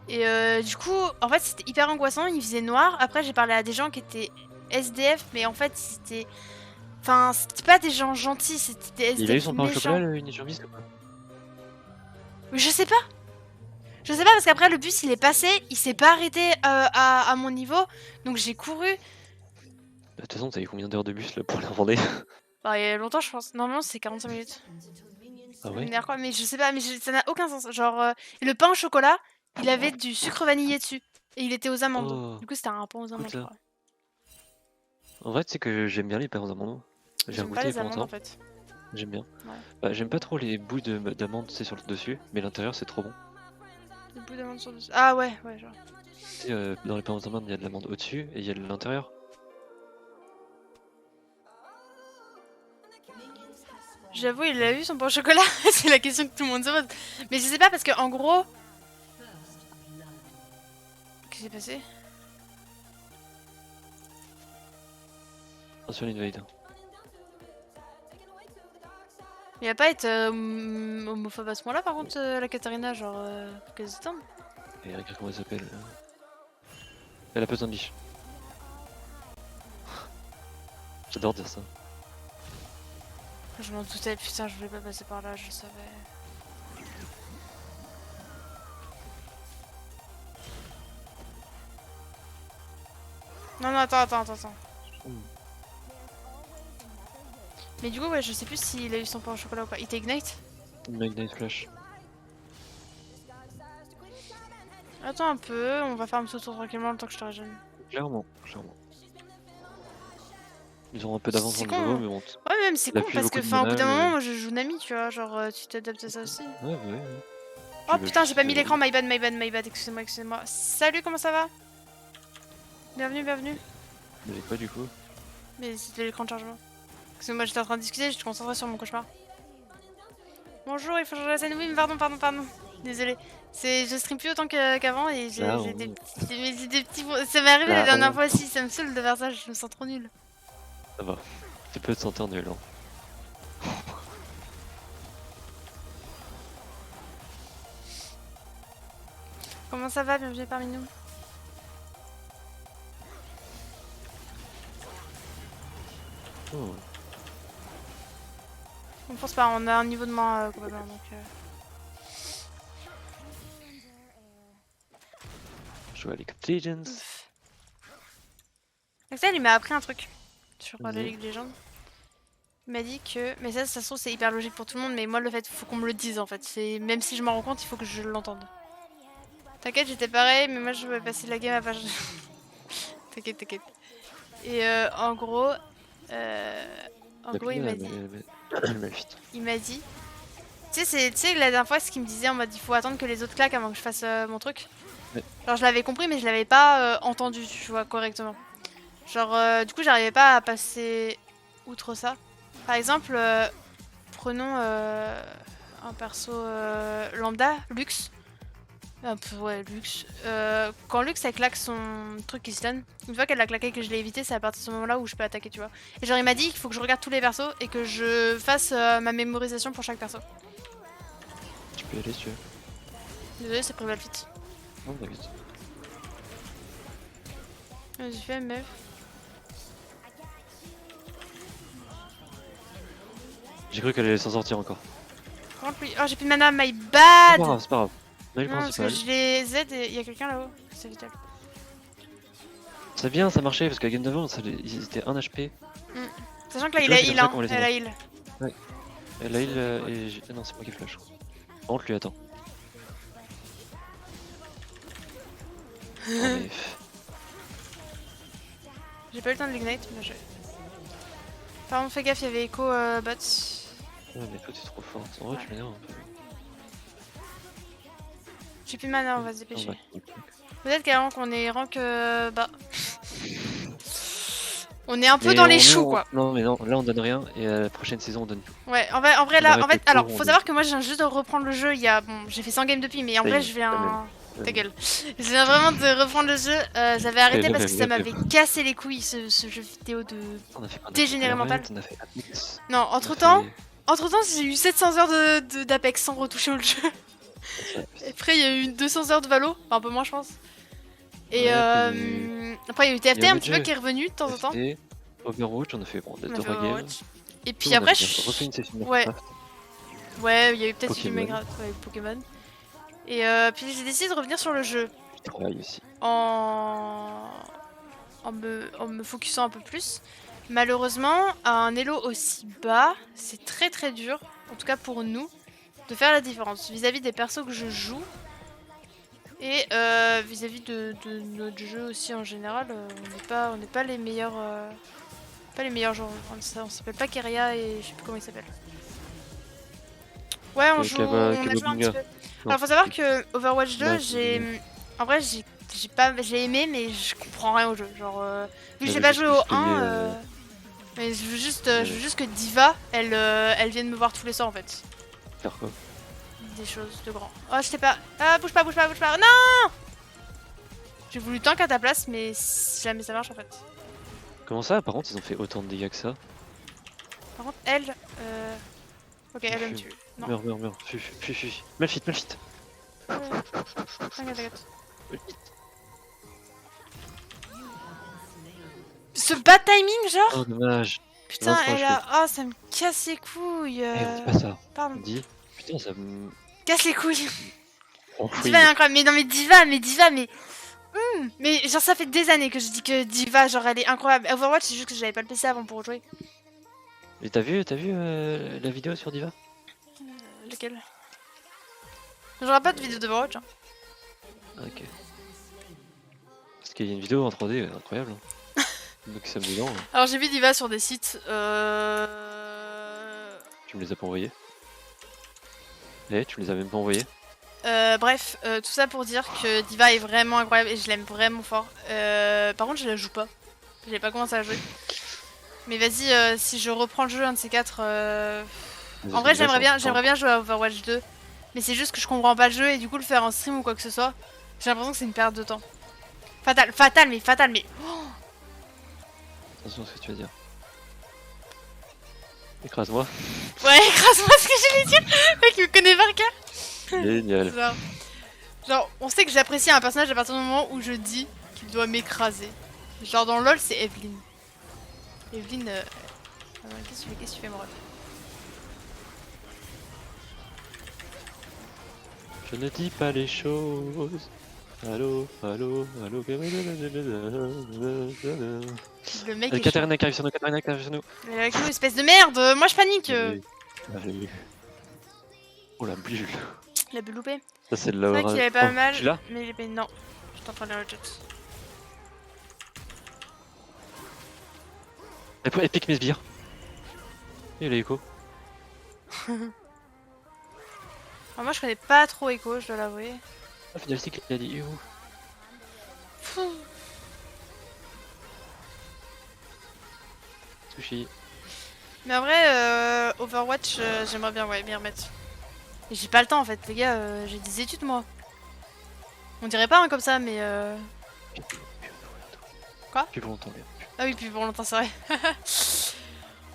Et du coup, en fait, c'était hyper angoissant. Il faisait noir. Après, j'ai parlé à des gens qui étaient SDF, mais en fait, c'était. Enfin, c'était pas des gens gentils, c'était des Il a eu SDF son pain au chocolat, méchants. le unijambiste ou pas? Mais je sais pas. Je sais pas parce qu'après le bus il est passé, il s'est pas arrêté à mon niveau, donc j'ai couru. Bah, de toute façon, t'as eu combien d'heures de bus là pour la Vendée? Bah, il y a longtemps je pense. Normalement c'est 45 minutes. Ah Ça ouais? m'énerve quoi, mais je sais pas, mais ça n'a aucun sens. Genre, le pain au chocolat, il avait du sucre vanillé dessus. Et il était aux amandes. Oh, Du coup c'était un pain aux amandes écoute je là. crois. En vrai, tu sais que j'aime bien les pains aux amandes. J'ai J'aime pas goûté il y a les pas amandes en longtemps. fait. J'aime bien. Ouais. Bah, j'aime pas trop les bouts d'amande, tu sais, sur le dessus, mais l'intérieur c'est trop bon. Des bouts d'amandes sur le dessus. Ah ouais, ouais, genre. Tu sais, dans les pains aux amandes, il y a de l'amande au-dessus et il y a de l'intérieur. J'avoue, il a eu son pain au chocolat. C'est la question que tout le monde se pose. Mais je sais pas parce que en gros. Qu'est-ce qui s'est passé? Attention, l'invade. Il va pas être homophobe à ce moment-là par contre, la Katarina, genre. Faut qu'elle se détende. Et regarde comment elle s'appelle. Elle a besoin de biche. J'adore dire ça. Je m'en doutais, putain, je voulais pas passer par là, je le savais. Non, non, attends. Mais du coup, ouais, je sais plus s'il a eu son pain au chocolat ou pas. Il t'ignite? Magnite Flash. Attends un peu, on va faire un petit tour tranquillement le temps que je te régène. Clairement. Ils ont un peu d'avance C'est dans le niveau, con. mais bon. Ouais, même c'est Il a con plus parce que, beaucoup de enfin, au bout mana. d'un moment, moi je joue Nami, tu vois, genre tu t'adaptes à ça aussi. Ouais. Oh Tu veux putain, j'ai pas juste, mis l'écran, my bad, excusez-moi. Salut, comment ça va? Bienvenue. Mais quoi du coup? Mais c'était l'écran de chargement. Parce que moi j'étais en train de discuter, je te concentrais sur mon cauchemar. Bonjour, il faut changer la scène. Oui, mais pardon. Désolé. Je stream plus autant qu'avant et j'ai Ah, des oui. petits. Ça m'est arrivé la Ah, dernière oh. fois aussi, ça me saoule de faire ça, je me sens trop nulle. Ça va. Tu peux te sentir nul, hein. Comment ça va? Bienvenue parmi nous. Oh. On pense pas, on a un niveau de main complètement donc. Jouer à League of Legends. Axel, il m'a appris un truc sur la Vas-y. Ligue des Légendes. Il m'a dit que. Mais ça se trouve, c'est hyper logique pour tout le monde, mais moi, le fait, faut qu'on me le dise en fait. Même si je m'en rends compte, il faut que je l'entende. T'inquiète, j'étais pareil, mais moi, je vais passer la game à page. T'inquiète. Et en gros. Il m'a dit. Il m'a dit. Tu sais, la dernière fois, ce qu'il me disait en mode il faut attendre que les autres claquent avant que je fasse mon truc. Ouais. Genre, je l'avais compris, mais je l'avais pas entendu, tu vois, correctement. Genre, du coup, j'arrivais pas à passer outre ça. Par exemple, prenons un perso lambda, Lux. Un peu, ouais, Lux. Quand Lux elle claque son truc qui stun, une fois qu'elle l'a claqué et que je l'ai évité, c'est à partir de ce moment-là où je peux attaquer, tu vois. Et genre, il m'a dit qu'il faut que je regarde tous les persos et que je fasse ma mémorisation pour chaque perso. Tu peux y aller si tu veux. Désolé, c'est pris vite. Non, t'inquiète. Vas-y, fais meuf. J'ai cru qu'elle allait s'en sortir encore. Rentre lui. Oh, j'ai plus de mana, my C'est pas bad! grave, c'est pas grave. On a eu le Non, parce que principal. je les Z et il y a quelqu'un là-haut. C'est vital. C'est bien, ça marchait parce qu'à game d'avant, ils étaient 1 HP. Sachant que là, Tu il vois, a c'est comme heal, ça hein. qu'on les Elle a énerve. heal. Et là, ah non, c'est moi qui flash. Rentre lui, attends. Oh, mais... J'ai pas eu le temps de l'ignite, mais j'ai. Par contre, fais gaffe, il y avait Echo bots. Ouais, mais toi, t'es trop forte. En vrai, tu m'énerves un peu. J'ai plus de mana, on va se Oh, dépêcher. bah, Peut-être qu'à rank, on est rank bas. On est un peu mais dans les nous, choux, quoi. Non, mais non, là, on donne rien. Et la prochaine saison, on donne tout. Ouais, en vrai On là, arrête en fait, les cours, alors, on faut donne. savoir que moi, je viens juste de reprendre le jeu. Il y a, bon, j'ai fait 100 games depuis, mais en vrai, je viens. Ta gueule. Je viens vraiment de reprendre le jeu. J'avais arrêté parce que ça m'avait cassé les couilles, ce jeu vidéo de On a fait quoi? dégénéré mental. On a fait Apex. Non, entre-temps, j'ai eu 700 heures d'Apex sans retoucher au jeu. Et après, il y a eu 200 heures de Valo, enfin, un peu moins, je pense. Et après, il y a eu TFT un petit peu qui est revenu de temps en temps. Overwatch, on a fait bon, On a fait 3 games. Overwatch. Et puis après, refait une session de ouais. Minecraft. Ouais, il y a eu peut-être du Pokémon. Minecraft, ouais, Pokémon. Et puis j'ai décidé de revenir sur le jeu. Je travaille aussi. En me focusant un peu plus. Malheureusement, à un elo aussi bas, c'est très très dur, en tout cas pour nous, de faire la différence vis-à-vis des persos que je joue. Et vis-à-vis de notre jeu aussi en général, on n'est pas les meilleurs joueurs. On s'appelle pas Keria et je sais plus comment il s'appelle. Ouais, on a joué un petit peu. Alors faut savoir que Overwatch 2, en vrai j'ai aimé, mais je comprends rien au jeu. Genre vu que j'ai pas joué au 1, mais je veux juste que Diva, elle vienne me voir tous les soirs en fait. Faire quoi? Des choses de grand. Oh, je sais pas. Ah, bouge pas. Non! J'ai voulu tank à ta place, mais jamais ça marche en fait. Comment ça? Par contre, ils ont fait autant de dégâts que ça. Par contre, elle. Ok, elle va me tuer. Non. Meurs. Fuis. Malfit. T'inquiète. Ce bad timing, genre? Oh, dommage. Putain, elle a. Oh, ça me casse les couilles. Eh, on dit pas ça. Pardon. On dit. Putain, ça me. Casse les couilles. Oh, Diva est incroyable. Mais non, mais Diva, mais. Mais genre, ça fait des années que je dis que Diva, genre, elle est incroyable. Overwatch, c'est juste que j'avais pas le PC avant pour jouer. Et t'as vu la vidéo sur Diva? Lequel? J'aurai pas de vidéo d'Overwatch. Hein. Ok. Parce qu'il y a une vidéo en 3D incroyable. Hein. Donc ça me dit non. Alors j'ai vu Diva sur des sites. Tu me les as pas envoyés? Eh, tu me les as même pas envoyés? Bref, tout ça pour dire que Diva est vraiment incroyable et je l'aime vraiment fort. Par contre, je la joue pas. J'ai pas commencé à jouer. Mais vas-y, si je reprends le jeu, un de ces quatre. En vrai, j'aimerais bien jouer à Overwatch 2. Mais c'est juste que je comprends pas le jeu et du coup, le faire en stream ou quoi que ce soit, j'ai l'impression que c'est une perte de temps. Fatal, mais. Oh, attention à ce que tu vas dire. Écrase-moi. ouais, écrase-moi ce que j'allais dire. Le mec, il me connaît par cœur. Génial. Genre, on sait que j'apprécie un personnage à partir du moment où je dis qu'il doit m'écraser. Genre dans LoL, c'est Evelyn. Evelyn, qu'est-ce que tu fais, mon ref? Je ne dis pas les choses. Allô. Le mec est Katarina qui arrive sur nous, Mais avec nous, espèce de merde. Moi, je panique. Allez. Oh la bulle. Il a pu louper. Ça c'est de C'est vrai l'aura. qu'il avait pas mal. Tu l'as? Mais non. Je suis en train de le reject. Epic mes sbires. Il est écho. Alors moi, je connais pas trop Echo, je dois l'avouer. Ah, Fiddlestick il a dit où? Sushi. Mais en vrai, Overwatch, j'aimerais bien m'y remettre. Et j'ai pas le temps en fait, les gars, j'ai des études moi. On dirait pas hein, comme ça, mais Quoi? Plus pour longtemps, regarde. Ah oui, puis pour longtemps, c'est vrai.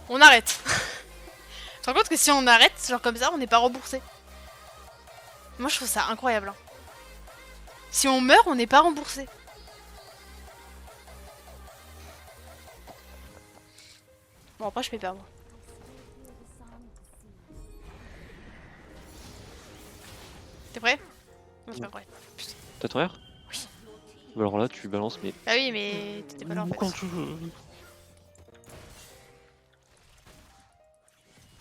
On arrête. Tu te rends compte que si on arrête, genre comme ça, on n'est pas remboursé. Moi, je trouve ça incroyable. Hein. Si on meurt, on n'est pas remboursé. Bon, après, je peux perdre. T'es prêt? Non, c'est pas prêt. Putain. T'as ton R? Oui. Alors là, tu balances, mais. Ah oui, mais t'étais pas là en fait. Quand tu veux.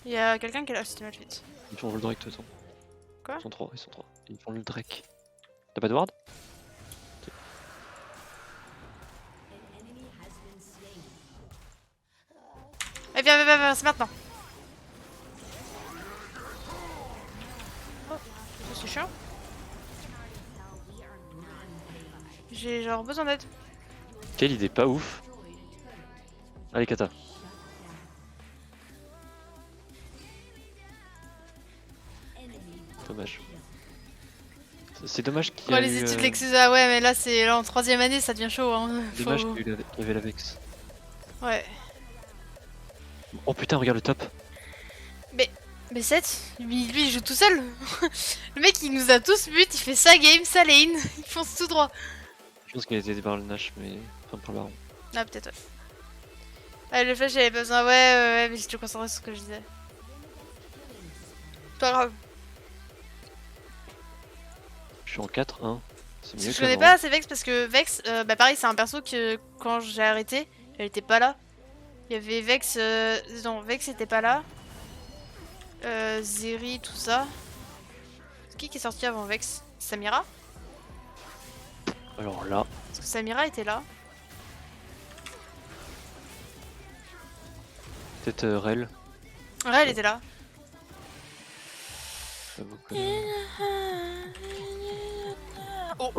Il y a quelqu'un qui est là, c'était mal fait. Ils font le Drake, de toute façon. Quoi? Ils sont 3, ils sont 3. Ils font le Drake. T'as pas de ward? Eh viens, viens, viens, c'est maintenant. Oh, ça c'est chiant. J'ai genre besoin d'aide. Quelle idée pas ouf. Allez, Kata. Dommage. C'est dommage qu'il y Oh, a les eu, études Lexusa, ouais, mais là c'est là en 3ème année, ça devient chaud. Hein. dommage Faut... qu'il y avait la Vex. Ouais. Oh putain, regarde le top. Mais 7, lui il joue tout seul. Le mec il nous a tous but, il fait sa game, sa lane, il fonce tout droit. Je pense qu'il a été aidé par le Nash, mais. Enfin, par le Baron. Ah, peut-être, ouais. Ah, le flash j'avais pas besoin, ouais, mais j'étais concentré sur ce que je disais. Pas grave. Je suis en 4-1. C'est Si mieux je que connais avant. pas assez Vex parce que Vex, bah pareil, c'est un perso que quand j'ai arrêté, elle était pas là. Il y avait Vex, non, Vex était pas là. Zeri, tout ça. Qui est sorti avant Vex? Samira? Alors là, Parce que Samira était là. peut-être Rel. Ouais, elle était là. Pas beaucoup. Oh.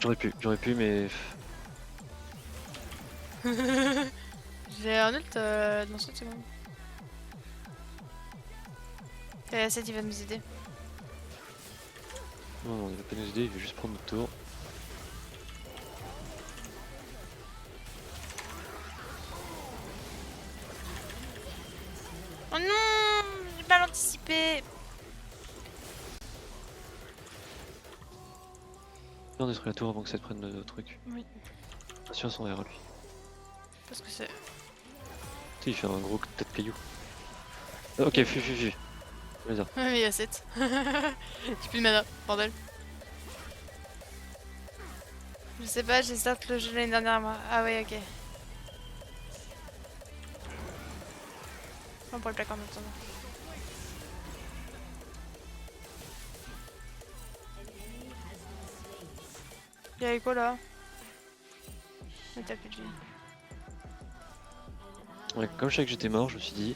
Oh, j'aurais pu, mais. J'ai un ult dans 7 secondes. Et 7 il va nous aider. Non, non, il va pas nous aider, il veut juste prendre notre tour. Oh non, j'ai pas l'anticipé. On détruit la tour avant que ça te prenne le truc. Oui. Assure son R lui. Parce que c'est... Tu sais, il fait un gros tas de cailloux. Ah, ok, fuis. Vas-y. Ouais, mais il y a 7. J'ai plus de mana, bordel. Je sais pas, j'ai start le jeu l'année dernière moi. Ah ouais, ok. On pourrait le plaquer en même temps. Il y avait quoi là? Mais t'as plus de vie. Ouais, comme je savais que j'étais mort, je me suis dit.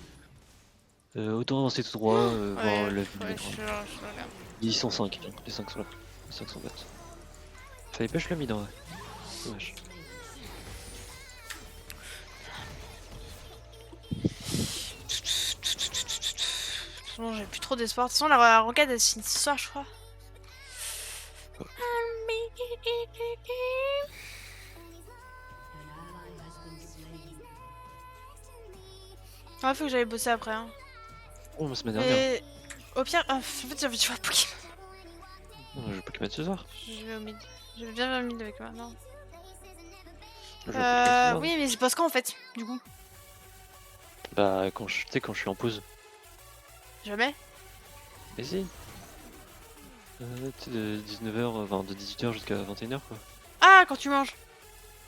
Autant avancer tout droit, voir le. Ouais, je regarde. Ils sont 5, les 5 sont là. Les 5 sont bêtes. Fallait push le mid en vrai. Dommage. Bon, j'ai plus trop d'espoir. De toute façon, la rocade elle se finit ce soir, je crois. Oh. Ouais, faut que j'aille bosser après. Hein. Oh, la semaine dernière. Et au pire, en fait, j'ai envie de jouer à Pokémon. Non, je vais Pokémon ce soir. Je vais au mid. Je vais bien vers le mid avec moi, non. Je vais Pokémon ce soir. Oui, mais je bosse quand en fait, du coup? Bah, quand je, tu sais, quand je suis en pause. Jamais. Vas-y. Tu sais, de 19h, enfin de 18h jusqu'à 21h quoi. Ah, quand tu manges.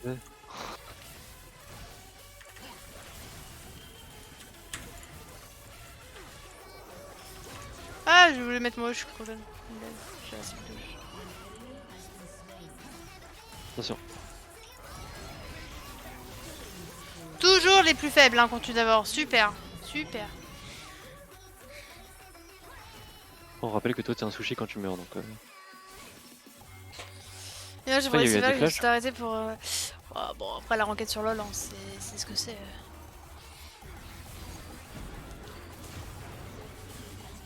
Ouais. Ah, je voulais mettre moi, je suis trop jeune. J'ai assez de douche. Attention. Toujours les plus faibles hein, quand tu d'abord. Super, super. On rappelle que toi t'es un sushi quand tu meurs donc. Et là, j'ai Ouais, il y a eu réussi un là, je me déclage. suis arrêté pour. Oh, bon, après la renquête sur LoL, hein, c'est ce que c'est.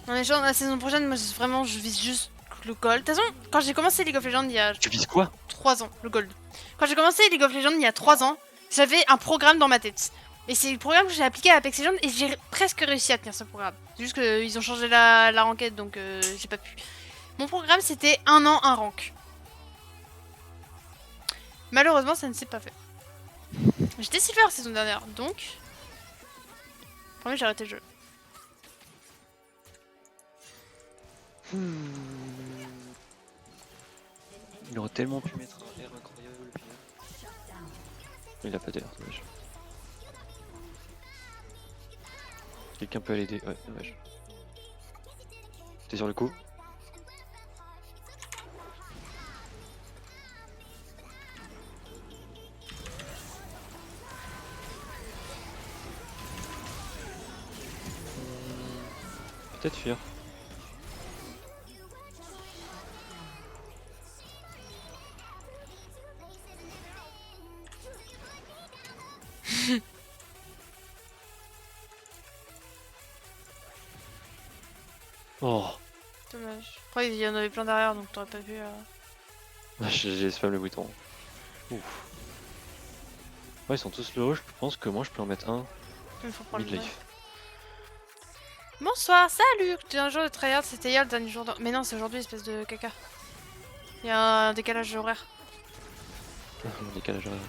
Non, mais genre, la saison prochaine, moi vraiment, je vise juste le gold. De toute façon, quand j'ai commencé League of Legends il y a Tu vises quoi? 3 ans, le gold. Quand j'ai commencé League of Legends il y a 3 ans, j'avais un programme dans ma tête. Et c'est le programme que j'ai appliqué à Apex Legends et j'ai presque réussi à tenir ce programme. C'est juste qu'ils ont changé la ranked donc j'ai pas pu. Mon programme c'était 1 an, un rank. Malheureusement ça ne s'est pas fait. J'étais silver la saison dernière donc... Pour moi j'ai arrêté le jeu. Il aurait tellement pu mettre un R incroyable. Il a pas d'air, dommage. Quelqu'un peut l'aider, ouais, dommage. T'es sur le coup? Peut-être fuir. Oh, Dommage. Après il y en avait plein derrière donc t'aurais pas vu... j'ai spam le bouton. Ouf. Ouais, ils sont tous low, je pense que moi je peux en mettre un. Il faut prendre le Mid-life. Bonsoir, salut! Tu es un jour de tryhard, c'était hier le dernier jour de... Mais non, c'est aujourd'hui, espèce de caca. Il y a un décalage horaire. Un décalage horaire.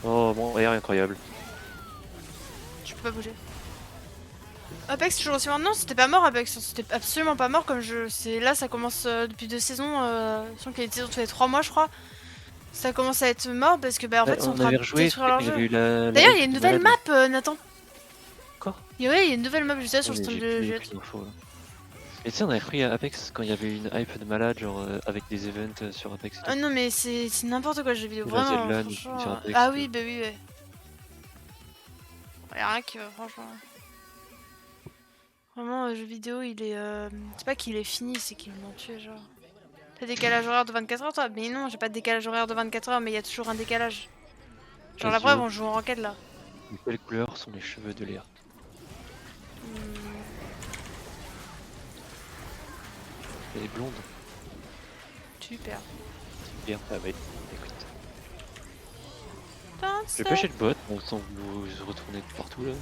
Oh, bon, R incroyable. Tu peux pas bouger. Apex toujours aussi mort. Non, c'était pas mort Apex, c'était absolument pas mort comme jeu. Là, ça commence depuis 2 saisons. Je sens qu'il y a une saison tous les 3 mois, je crois. Ça commence à être mort parce que bah en fait, ils sont en train de détruire leur jeu. D'ailleurs, il y a une nouvelle map, Nathan. Quoi? Ouais, il y a une nouvelle map juste là sur le stream de Juliette. Et tu sais, on avait pris Apex quand il y avait une hype de malade, genre avec des events sur Apex. Ah non, mais c'est n'importe quoi, jeu vidéo, vraiment. Franchement, Apex, ah oui, bah oui, ouais. Y'a rien qui va, franchement. Vraiment, le jeu vidéo, il est. C'est pas qu'il est fini, c'est qu'ils l'ont tué, genre. T'as décalage horaire de 24 heures, toi? Mais non, j'ai pas de décalage horaire de 24 heures, mais il y a toujours un décalage. Genre, la preuve, on joue en ranked là. De quelle couleur sont les cheveux de Léa? Elle est blonde. Super. Super, ah ouais, écoute. Je vais pêcher le bot, on sent que vous vous retournez de partout là.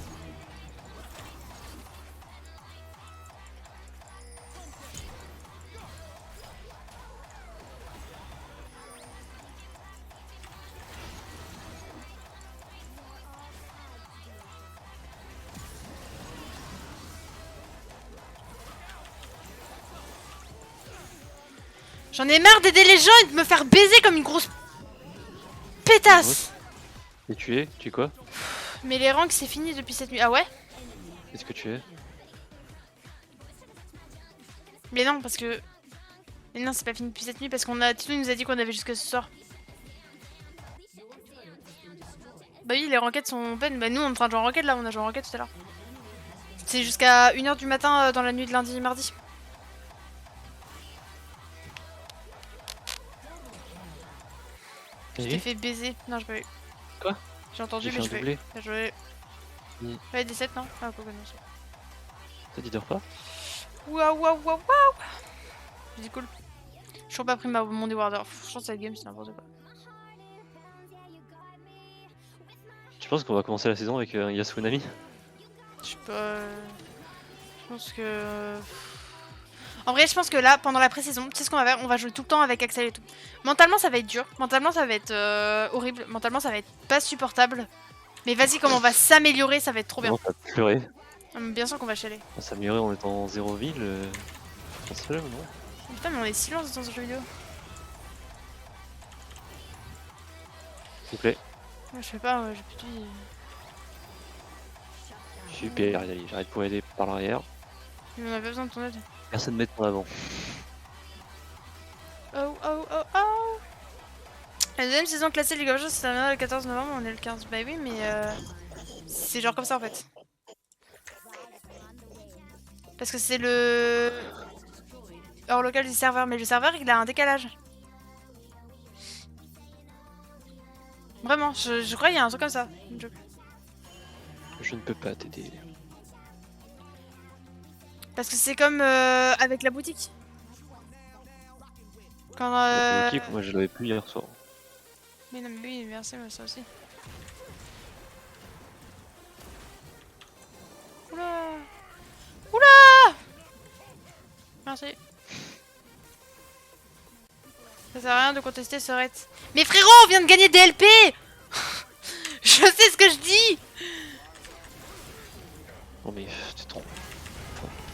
J'en ai marre d'aider les gens et de me faire baiser comme une grosse pétasse. Et tu es quoi? Mais les ranks c'est fini depuis cette nuit. Ah ouais? Qu'est-ce que tu es? Mais non parce que... Mais non c'est pas fini depuis cette nuit parce qu'on a... Tito nous a dit qu'on avait jusqu'à ce soir. Bah oui les rankeds sont open. Bah nous on est en train de jouer en ranked là, on a joué en ranked tout à l'heure. C'est jusqu'à 1h du matin dans la nuit de lundi et mardi. Je t'ai fait baiser. Non, j'ai pas eu. Quoi? J'ai entendu, mais je peux. Bien joué. Ouais, des 7, non? Ah, quoi que non. T'as dit dors pas? Waouh, waouh, waouh, waouh! C'est cool. J'ai toujours pas pris mon Dewarder. Franchement, cette game, c'est n'importe quoi. Tu penses qu'on va commencer la saison avec un Yasuo-Nami? Je sais pas. Je pense que. En vrai, je pense que là, pendant la pré-saison, tu sais ce qu'on va faire? On va jouer tout le temps avec Axel et tout. Mentalement, ça va être dur. Mentalement, ça va être horrible. Mentalement, ça va être pas supportable. Mais vas-y, comme on va s'améliorer, ça va être trop bien. Non, ça va pleurer. Bien sûr qu'on va chialer. On va s'améliorer en étant en 0 ville. On se fait non? Putain, mais on est silence dans ce jeu vidéo. S'il vous plaît. Je sais pas, j'ai plus de vie. Super, j'arrête pour aider par l'arrière. Mais on a pas besoin de ton aide. Personne ne met en avant. Oh oh oh oh! La deuxième saison classée League of Legends c'est le 14 novembre, on est le 15. Bah oui, mais c'est genre comme ça en fait. Parce que c'est le hors local du serveur, mais le serveur il a un décalage. Vraiment, je crois qu'il y a un truc comme ça. Je ne peux pas t'aider. Parce que c'est comme avec la boutique. Quand Ok, moi je l'avais plus hier soir. Mais non, mais oui, merci, moi ça aussi. Oula. Oula. Merci. Ça sert à rien de contester ce raid. Mais frérot, on vient de gagner des LP. Je sais ce que je dis. Non mais t'es trop.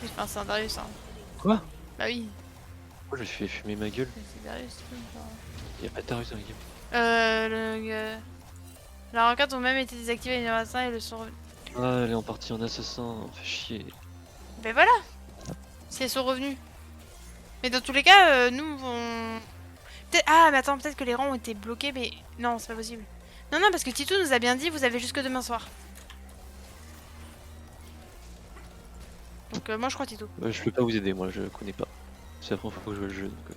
Enfin, c'est un Darius, hein. Quoi? Bah oui. Pourquoi je me suis fait fumer ma gueule? C'est Darius. Y'a pas de Darius dans la game. La requête ont même été désactivées les matin et le sont revenus. Ah, elle est en partie en assassin, fait chier. Ben voilà. Si elles sont revenues. Mais dans tous les cas, nous on... Ah mais attends, peut-être que les rangs ont été bloqués, mais non, c'est pas possible. Non, non, parce que Titou nous a bien dit, vous avez jusque demain soir. Donc moi je crois Titou. Je peux pas vous aider, moi je connais pas. C'est la première fois que je joue le jeu donc.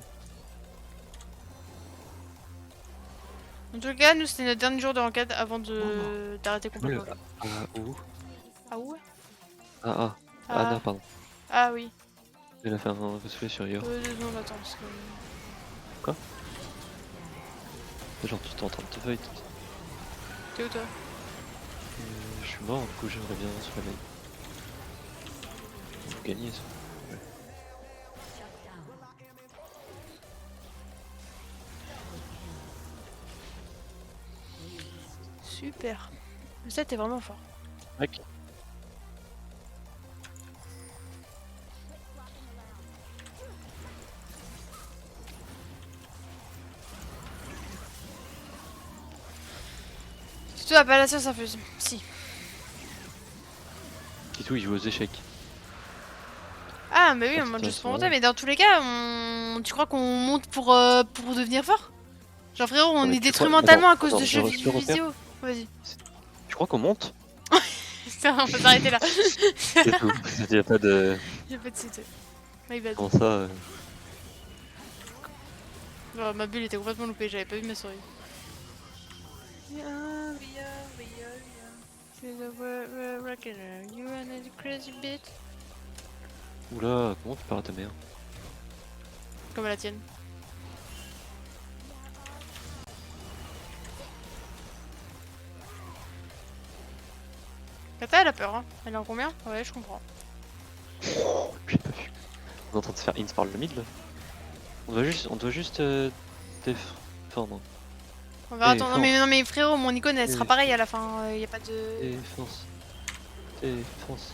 En tout cas, nous c'était notre dernier jour de ranked avant de d'arrêter complètement. Où? Ah ouais. Ah, Ah. Anna, pardon. Ah oui. Elle a fait un cosplay sur Yor. Non, attends, parce que... Quoi? Genre tu t'es en train de te fight. T'es où toi? Je suis mort, du coup j'aimerais bien se réveiller. On peut gagner ça. Ouais. Super. Le set est vraiment fort. Mec. Titou a pas la science infuse. Si. Titou il joue aux échecs. Ah mais oui, on Ah, monte putain, juste pour c'est monter, vrai. mais dans tous les cas, tu crois qu'on monte pour devenir fort? Genre frérot, on Non, mais est tu détruit crois- mentalement à Attends, cause attends, de j'ai jeux reçu le repère. vidéo. Vas-y. Tu crois qu'on monte? Putain, on va s'arrêter là. C'est tout. Y'a pas de. Y'a pas de site. My bad. Comment ça Oh, ma bulle était complètement loupée, j'avais pas vu ma souris. Oula, comment tu parles à ta mère? Comme à la tienne. Kata, elle a peur, hein. Elle est en combien? Ouais, je comprends. J'ai pas vu. On est en train de se faire ins par le mid là. On doit juste def. Enfin non. On verra, Et attends, force. non mais frérot, mon icône elle sera Et- pareille à la fin, y a pas de... Défense. Défense.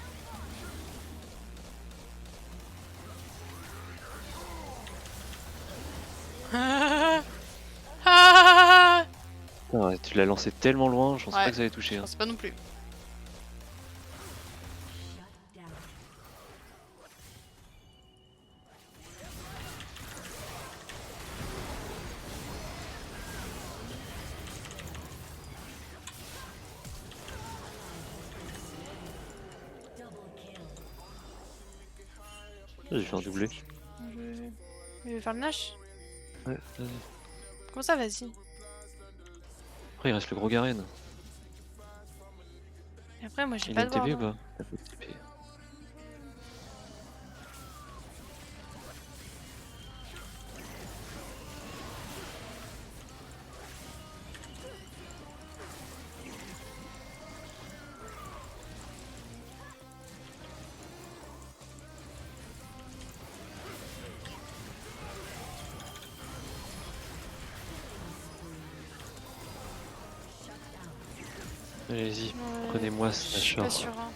Ah, Ah ouais, tu l'as lancé tellement loin, je pense ouais, pas que ça allait toucher. je Hein. pense pas non plus. J'ai fait un doublé. Je vais faire le Nash. Ouais, vas-y. Comment ça, vas-y? Après il reste le gros Garen. Et après, moi j'ai Il pas a de une TP ou ward. pas? Il a pas de TP. Allez-y, prenez-moi ce Je suis pas Nashor. sûre, hein.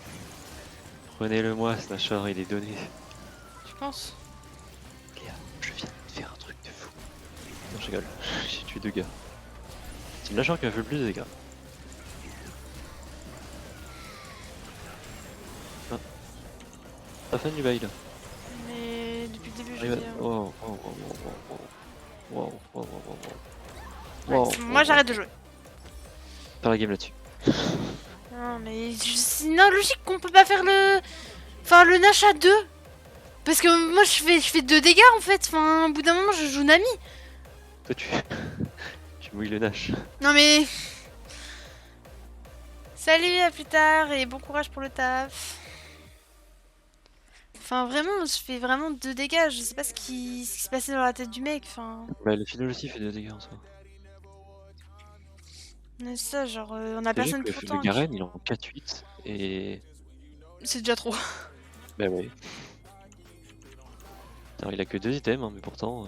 Prenez-le-moi ce Nashor, il est donné. Tu penses? Léa, je viens de faire un truc de fou. Non, je rigole, j'ai tué 2 gars. C'est le Nashor qui m'a fait le plus de dégâts. Ah. La fin du bail là. Mais depuis le début, je Arrive veux à- dire. Oh, oh, oh, oh, oh, oh. Wow, wow, wow, wow, wow. Ouais, Wow, moi j'arrête de jouer. Faire la game là-dessus. Non, mais c'est non, logique qu'on peut pas faire le. Enfin, le Nash à 2. Parce que moi je fais 2 dégâts en fait. Enfin, au bout d'un moment, je joue Nami. Toi tu. Tu mouilles le Nash. Non, mais. Salut, à plus tard et bon courage pour le taf. Enfin, vraiment, je fais vraiment 2 dégâts. Je sais pas ce qui se passait dans la tête du mec. Enfin, Bah, le final aussi fait des dégâts en soi. mais c'est ça, genre, on a C'est vrai personne que pour le tank. Garen il est en 4-8 et. C'est déjà trop. Bah ouais. Alors il a que 2 items, hein, mais pourtant.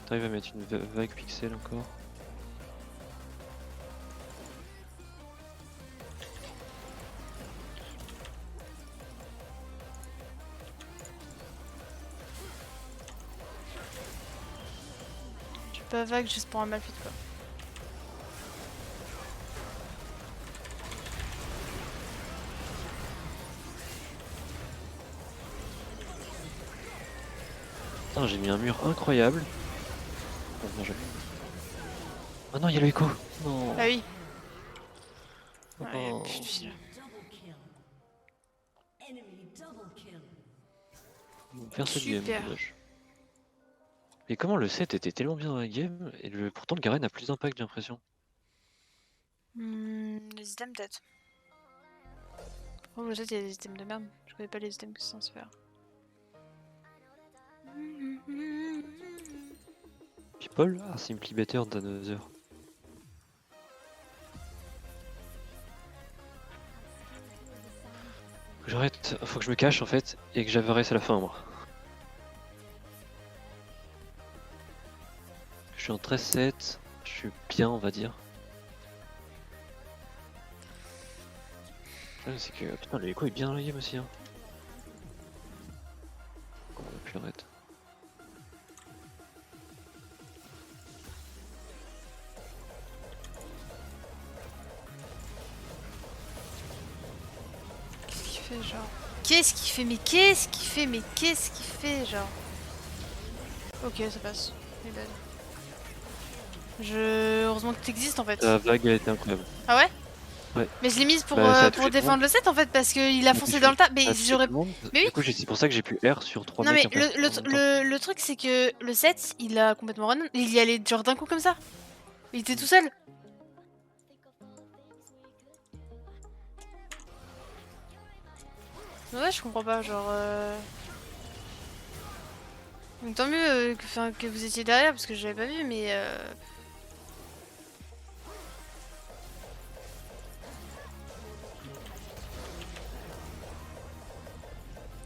T'arrives à mettre une vague pixel encore. Je suis pas vague juste pour un malfit quoi. Putain, j'ai mis un mur incroyable. Oh, bien joué. Oh non, il y a le écho. Non. Ah oui. Oh, Ouais, non. putain. Faire cette game, Super. dommage. Et comment le set était tellement bien dans la game et pourtant le Garen a plus d'impact, j'ai l'impression. Les items peut-être. Oh, peut-être il y a des items de merde. Je connais pas les items que c'est censé faire. People are simply better than others. Faut que j'arrête, faut que je me cache en fait et que j'avaraisse à la fin moi. Je suis en 13-7, je suis bien on va dire. Le problème c'est que putain le écho est bien dans la game aussi hein. Oh, on a plus l'arrête. Qu'est-ce qu'il fait genre? Qu'est-ce qu'il fait? Mais qu'est-ce qu'il fait? Mais qu'est-ce qu'il fait genre? Ok, ça passe. Mais bad. Heureusement que t'existes en fait. La vague elle était incroyable. Ah ouais? Ouais. Mais je l'ai mise Bah, ça a pour touché tout le monde. défendre le set en fait parce qu'il a Ça a foncé touché- dans le tas. ça Mais a touché j'aurais. tout le monde. Mais oui! Du coup c'est pour ça que j'ai pu R sur 3 Non mecs mais en fait. En même temps. le truc c'est que le set il a complètement run. Il y allait genre d'un coup comme ça. Il était tout seul. Ouais, je comprends pas, genre. Donc, tant mieux que vous étiez derrière parce que je l'avais pas vu, mais.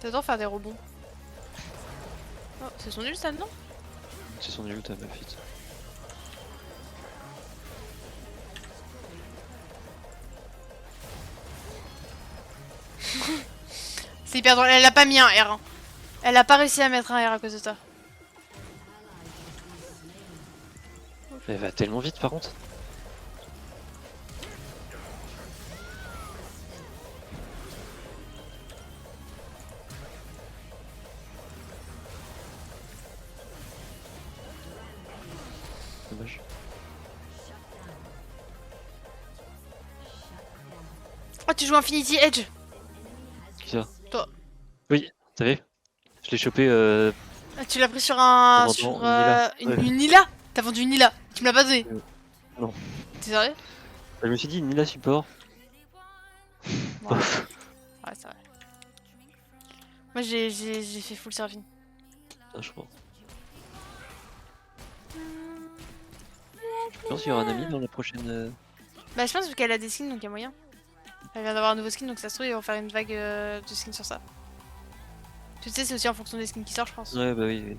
T'adores faire des rebonds. Oh, c'est son ult ça, non? C'est son ult à ma fit. C'est hyper drôle, elle a pas mis un R. Hein. Elle a pas réussi à mettre un R à cause de ça. Elle va tellement vite par contre. Dommage. Oh, tu joues Infinity Edge. Qui ça? Toi. Oui, t'as vu? Je l'ai chopé Ah, tu l'as pris sur un. en Sur vendant une Nila. Ouais. une Nila. T'as vendu une Nila. Tu me l'as pas donné. Non. T'es sérieux? Je me suis dit Nila support. Ouais, ouais c'est vrai. Moi j'ai fait full serving. Ah, je crois. Je pense qu'il y aura un ami dans la prochaine. Bah je pense qu'elle a des skins donc il y a moyen. Elle vient d'avoir un nouveau skin donc ça se trouve ils vont faire une vague de skins sur ça. Tu sais c'est aussi en fonction des skins qui sortent je pense. Ouais, bah oui. Oui.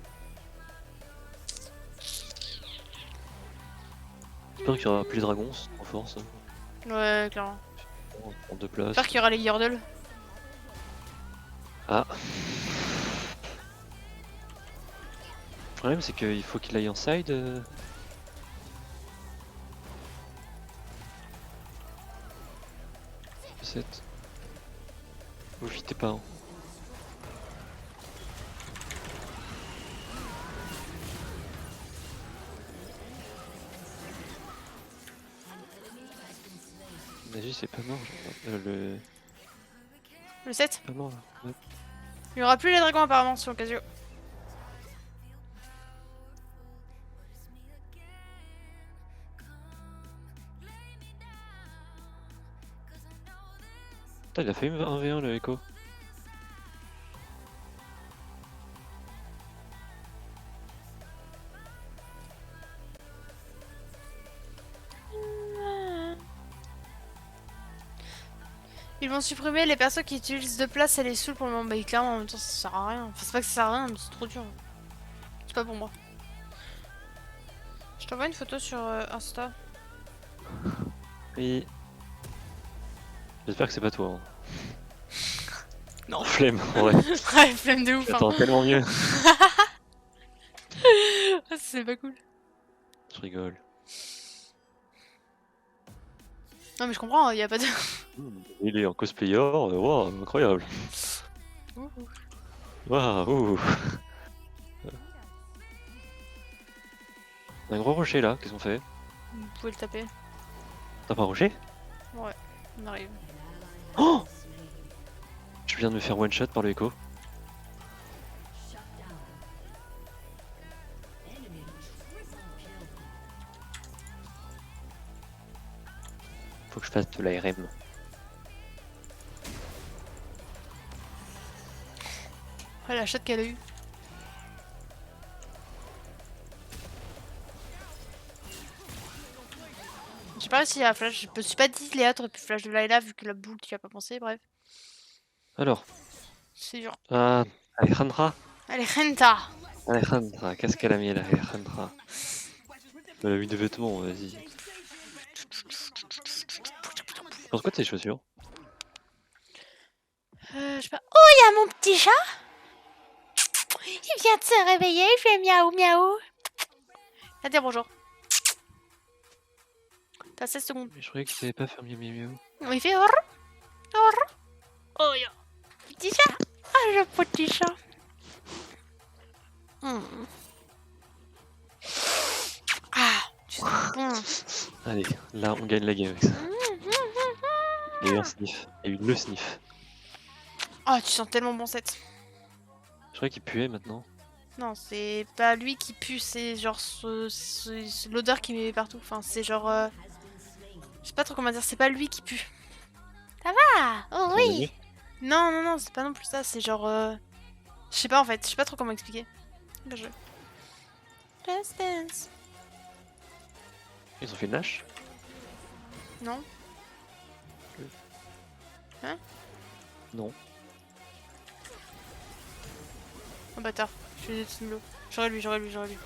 J'espère qu'il y aura plus les dragons, c'est trop fort ça. Ouais clairement. On prend 2 places. J'espère qu'il y aura les Yordle. Ah. Le problème c'est qu'il faut qu'il aille en side. 7. Vous fitez pas. Hein. Nagi c'est pas mort, genre, Le 7? pas mort là. Ouais. Il y aura plus les dragons apparemment sur Casio. Putain, il a fait 1v1 le Echo. Ils vont supprimer les persos qui utilisent de place et les saouls pour le moment. Bah clairement en même temps ça sert à rien. Enfin c'est pas que ça sert à rien mais c'est trop dur. C'est pas pour moi. Je t'envoie une photo sur Insta. Oui. J'espère que c'est pas toi. Hein. Non. Flemme, en vrai. Ouais, flemme de ouf. J'attends Hein. tellement mieux. C'est pas cool. Je rigole. Non mais je comprends, y a pas de... Il est en cosplayer, waouh, incroyable. Waouh. Un gros rocher là, qu'est-ce qu'on fait? Vous pouvez le taper. T'as pas un rocher? Ouais, on arrive. Oh! Je viens de me faire one shot par le Echo. Faut que je fasse de l'ARM. Oh la chatte qu'elle a eue. J'ai pas réussi à flash, je me suis pas dit Léa t'aurais pu flash de Layla vu que la boule tu as pas pensé, bref. Alors, C'est dur. Alejandra. Allez, Renta. Alejandra, qu'est-ce qu'elle a mis là, Alejandra? Elle a mis des vêtements, vas-y. Pense quoi de tes chaussures? Je sais pas. Oh, y a mon petit chat. Il vient de se réveiller, il fait miaou miaou. Viens dire bonjour. T'as 16 secondes. Mais je croyais que tu savais pas faire mieux mieux mieux. Oh, il fait or. Or. Oh, ya. Petit chat. Ah, le petit chat. Ah, tu sens bon. Allez, là on gagne la game avec ça. Il y a eu un sniff. Il y a eu le sniff. Oh, tu sens tellement bon cette. Je croyais qu'il puait maintenant. Non, c'est pas lui qui pue, c'est genre l'odeur qui met partout. Enfin, c'est genre. Je sais pas trop comment dire, c'est pas lui qui pue. Ça va? Oh oui! Non, non, non, c'est pas non plus ça, c'est genre. Je sais pas en fait, je sais pas trop comment expliquer. Bien joué. Just Dance. Ils ont fait une lâche? Non? Hein? Non. Oh bâtard, je suis des Timlo. J'aurais lui, j'aurais lui, j'aurais lui.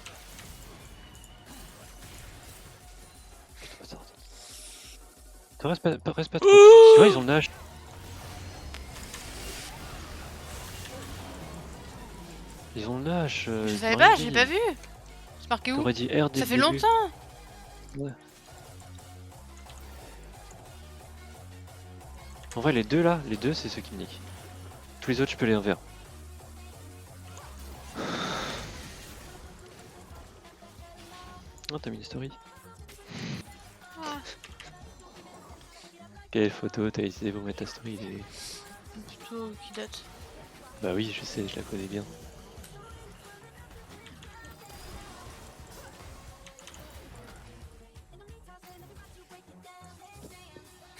Putain, bâtard. Reste pas trop. Tu vois, ils ont le lâche. Ils ont le lâche. Je savais pas, j'ai pas vu. C'est marqué où? T'aurais dit R dès Ça le fait début. longtemps. Ouais. En vrai, les deux là, les deux c'est ceux qui me niquent. Tous les autres, je peux les envers. Oh, t'as mis une story. Ah. Quelle photo t'as essayé pour mettre ta story? Plutôt qui date. Bah oui, je sais, je la connais bien.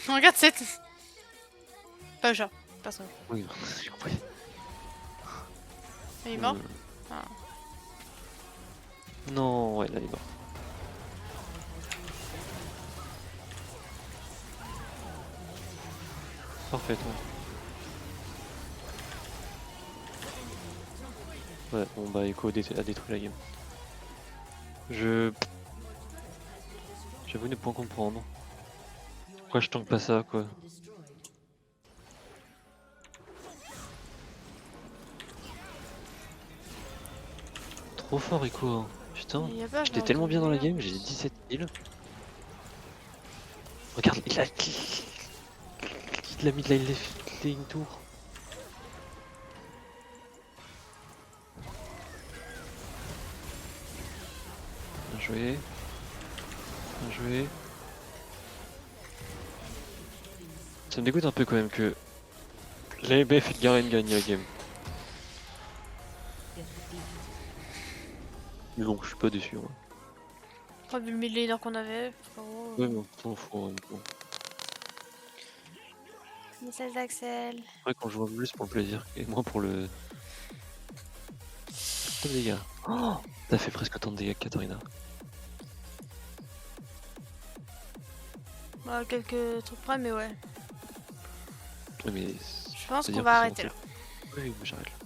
Regarde cette. Pas le chat, personne. Oui, j'ai compris. Il est mort? Ah. Non, ouais, là il est mort. Parfaitement. Ouais, bon bah Echo a détruit la game. J'avoue ne pas comprendre. Pourquoi je tank pas ça, quoi? Trop fort Echo, hein. Putain, j'étais tellement bien dans la game, j'ai 17 kills. Regarde, il a mis de la lane tour. Bien joué. Bien joué. Ça me dégoûte un peu quand même que l'AMF et le Garen gagnent la game. Mais bon, je suis pas déçu. Ouais, Après, vu le millénaire qu'on avait, frérot. ouais bon, on fout en même temps. Message d'Axel. Ouais, quand je vois plus pour le plaisir et moins pour le. Combien de dégâts? Oh, t'as fait presque autant de dégâts que Katarina. Bah, quelques trucs près, mais ouais. Ouais, mais Je pense qu'on c'est-à-dire va que c'est arrêter monté. là. Oui, mais j'arrête là.